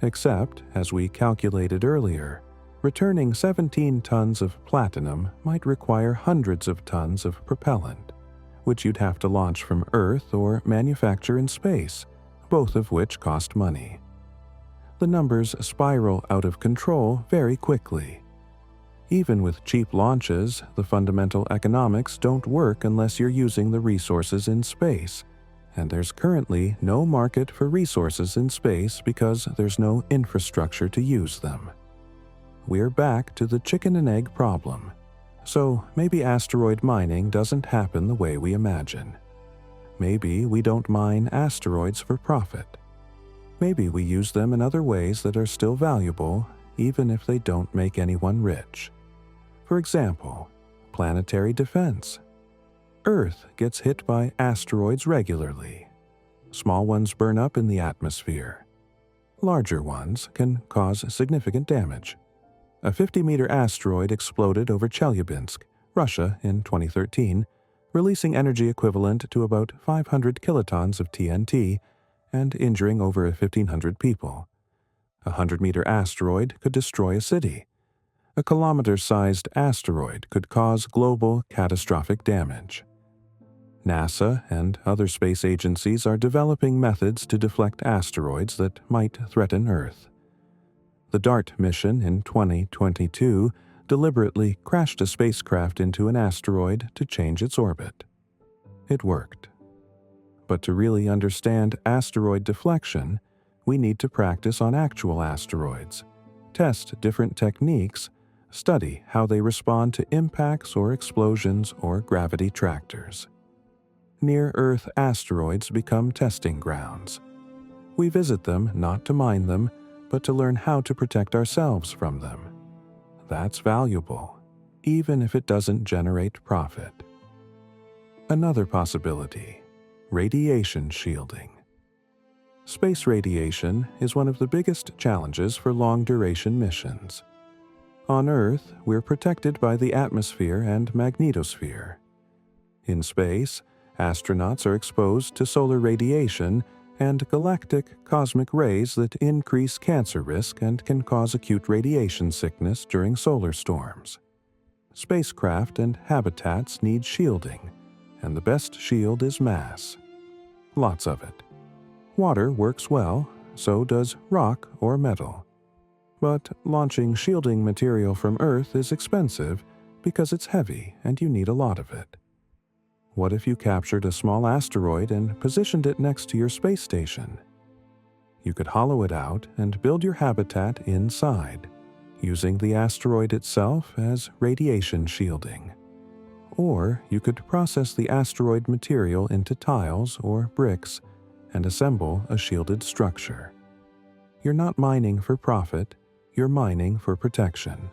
Except, as we calculated earlier, returning 17 tons of platinum might require hundreds of tons of propellant, which you'd have to launch from Earth or manufacture in space, both of which cost money. The numbers spiral out of control very quickly. Even with cheap launches, the fundamental economics don't work unless you're using the resources in space, and there's currently no market for resources in space because there's no infrastructure to use them. We're back to the chicken and egg problem. So maybe asteroid mining doesn't happen the way we imagine. Maybe we don't mine asteroids for profit. Maybe we use them in other ways that are still valuable, even if they don't make anyone rich. For example, planetary defense. Earth gets hit by asteroids regularly. Small ones burn up in the atmosphere. Larger ones can cause significant damage. A 50-meter asteroid exploded over Chelyabinsk, Russia in 2013, releasing energy equivalent to about 500 kilotons of TNT and injuring over 1,500 people. A 100-meter asteroid could destroy a city. A kilometer-sized asteroid could cause global catastrophic damage. NASA and other space agencies are developing methods to deflect asteroids that might threaten Earth. The DART mission in 2022 deliberately crashed a spacecraft into an asteroid to change its orbit. It worked. But to really understand asteroid deflection, we need to practice on actual asteroids, test different techniques, study how they respond to impacts or explosions or gravity tractors. Near-Earth asteroids become testing grounds. We visit them not to mine them, but to learn how to protect ourselves from them. That's valuable, even if it doesn't generate profit. Another possibility: radiation shielding. Space radiation is one of the biggest challenges for long-duration missions. On Earth, we're protected by the atmosphere and magnetosphere. In space, astronauts are exposed to solar radiation and galactic cosmic rays that increase cancer risk and can cause acute radiation sickness during solar storms. Spacecraft and habitats need shielding, and the best shield is mass. Lots of it. Water works well, so does rock or metal. But launching shielding material from Earth is expensive because it's heavy and you need a lot of it. What if you captured a small asteroid and positioned it next to your space station? You could hollow it out and build your habitat inside, using the asteroid itself as radiation shielding. Or you could process the asteroid material into tiles or bricks and assemble a shielded structure. You're not mining for profit, you're mining for protection.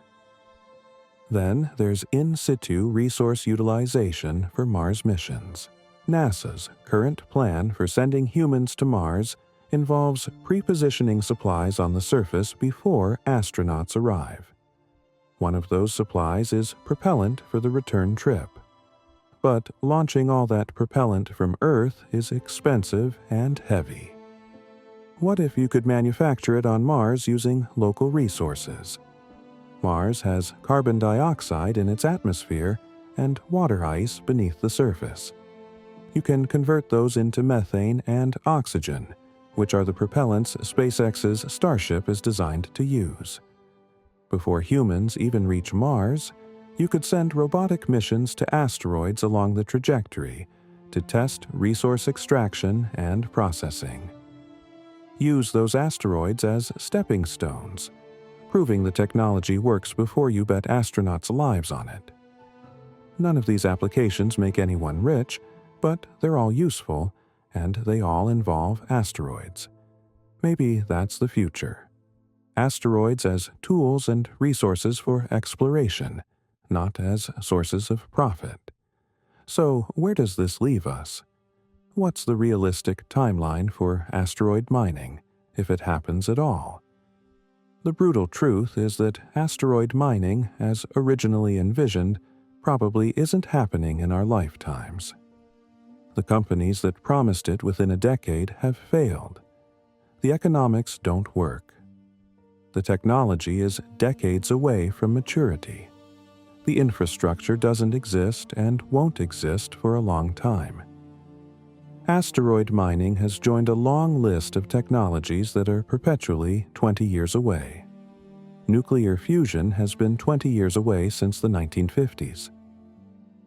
Then there's in situ resource utilization for Mars missions. NASA's current plan for sending humans to Mars involves pre-positioning supplies on the surface before astronauts arrive. One of those supplies is propellant for the return trip. But launching all that propellant from Earth is expensive and heavy. What if you could manufacture it on Mars using local resources? Mars has carbon dioxide in its atmosphere and water ice beneath the surface. You can convert those into methane and oxygen, which are the propellants SpaceX's Starship is designed to use. Before humans even reach Mars, you could send robotic missions to asteroids along the trajectory to test resource extraction and processing. Use those asteroids as stepping stones, proving the technology works before you bet astronauts' lives on it. None of these applications make anyone rich, but they're all useful, and they all involve asteroids. Maybe that's the future. Asteroids as tools and resources for exploration, not as sources of profit. So where does this leave us? What's the realistic timeline for asteroid mining, if it happens at all? The brutal truth is that asteroid mining, as originally envisioned, probably isn't happening in our lifetimes. The companies that promised it within a decade have failed. The economics don't work. The technology is decades away from maturity. The infrastructure doesn't exist and won't exist for a long time. Asteroid mining has joined a long list of technologies that are perpetually 20 years away. Nuclear fusion has been 20 years away since the 1950s.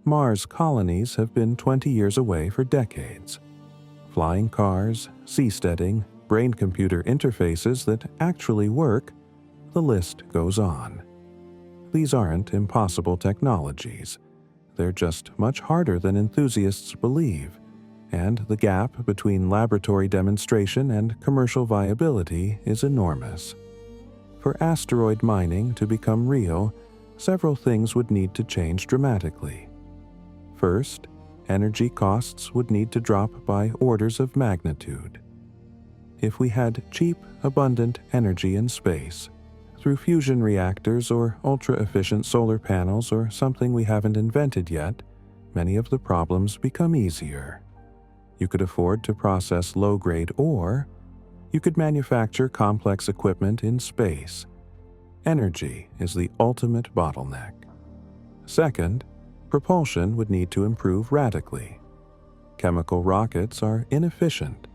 Mars colonies have been 20 years away for decades. Flying cars, seasteading, brain-computer interfaces that actually work, the list goes on. These aren't impossible technologies. They're just much harder than enthusiasts believe, and the gap between laboratory demonstration and commercial viability is enormous. For asteroid mining to become real, several things would need to change dramatically. First, energy costs would need to drop by orders of magnitude. If we had cheap, abundant energy in space, through fusion reactors or ultra-efficient solar panels or something we haven't invented yet, many of the problems become easier. You could afford to process low-grade ore. You could manufacture complex equipment in space. Energy is the ultimate bottleneck. Second, propulsion would need to improve radically. Chemical rockets are inefficient.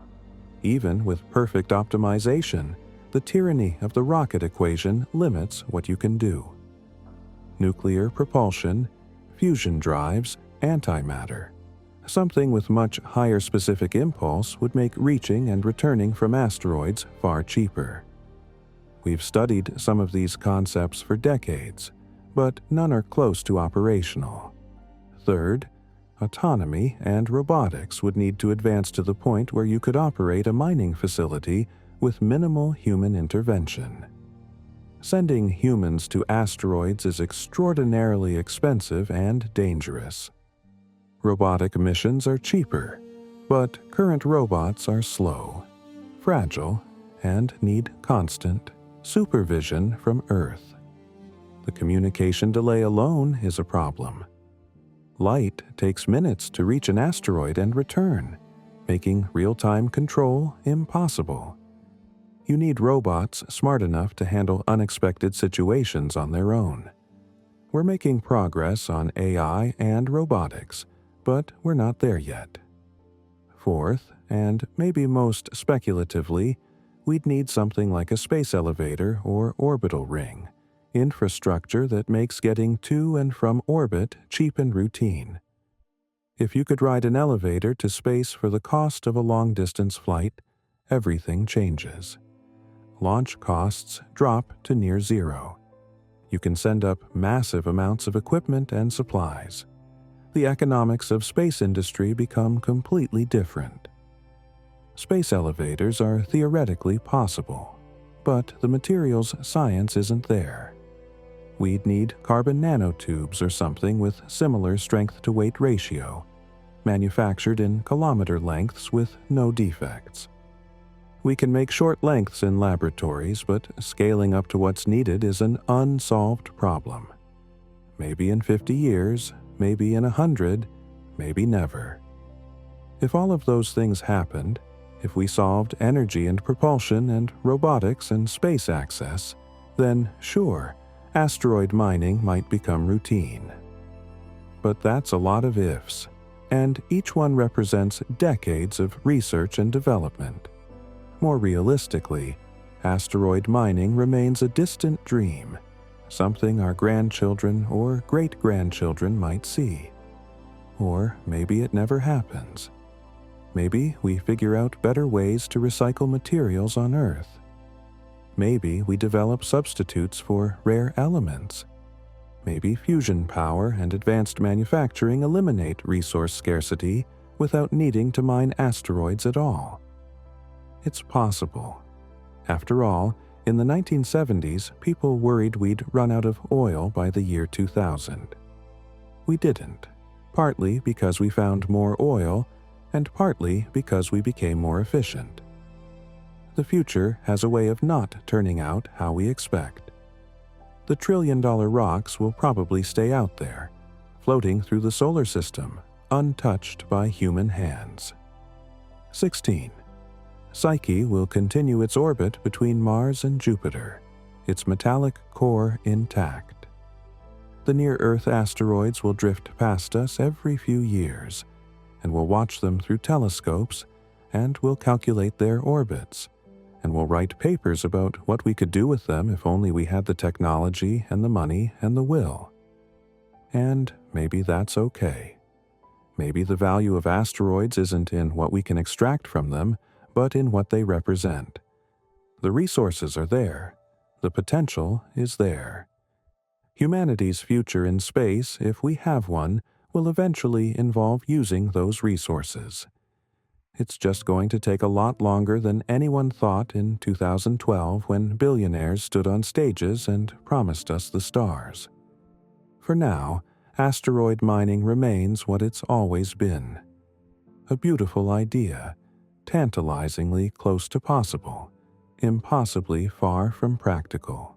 Even with perfect optimization, the tyranny of the rocket equation limits what you can do. Nuclear propulsion, fusion drives, antimatter. Something with much higher specific impulse would make reaching and returning from asteroids far cheaper. We've studied some of these concepts for decades, but none are close to operational. Third, autonomy and robotics would need to advance to the point where you could operate a mining facility with minimal human intervention. Sending humans to asteroids is extraordinarily expensive and dangerous. Robotic missions are cheaper, but current robots are slow, fragile, and need constant supervision from Earth. The communication delay alone is a problem. Light takes minutes to reach an asteroid and return, making real-time control impossible. You need robots smart enough to handle unexpected situations on their own. We're making progress on AI and robotics, but we're not there yet. Fourth, and maybe most speculatively, we'd need something like a space elevator or orbital ring, infrastructure that makes getting to and from orbit cheap and routine. If you could ride an elevator to space for the cost of a long-distance flight, everything changes. Launch costs drop to near zero. You can send up massive amounts of equipment and supplies. The economics of space industry become completely different. Space elevators are theoretically possible, but the materials science isn't there. We'd need carbon nanotubes or something with similar strength-to-weight ratio, manufactured in kilometer lengths with no defects. We can make short lengths in laboratories, but scaling up to what's needed is an unsolved problem. Maybe in 50 years, maybe in 100, maybe never. If all of those things happened, if we solved energy and propulsion and robotics and space access, then sure, asteroid mining might become routine. But that's a lot of ifs, and each one represents decades of research and development. More realistically, asteroid mining remains a distant dream, something our grandchildren or great-grandchildren might see. Or maybe it never happens. Maybe we figure out better ways to recycle materials on Earth. Maybe we develop substitutes for rare elements. Maybe fusion power and advanced manufacturing eliminate resource scarcity without needing to mine asteroids at all. It's possible. After all, in the 1970s, people worried we'd run out of oil by the year 2000. We didn't, partly because we found more oil, and partly because we became more efficient. The future has a way of not turning out how we expect. The trillion-dollar rocks will probably stay out there, floating through the solar system, untouched by human hands. 16. Psyche will continue its orbit between Mars and Jupiter, its metallic core intact. The near-Earth asteroids will drift past us every few years, and we'll watch them through telescopes, and we'll calculate their orbits, and we'll write papers about what we could do with them if only we had the technology and the money and the will. And maybe that's okay. Maybe the value of asteroids isn't in what we can extract from them, but in what they represent. The resources are there. The potential is there. Humanity's future in space, if we have one, will eventually involve using those resources. It's just going to take a lot longer than anyone thought in 2012 when billionaires stood on stages and promised us the stars. For now, asteroid mining remains what it's always been. A beautiful idea, tantalizingly close to possible, impossibly far from practical.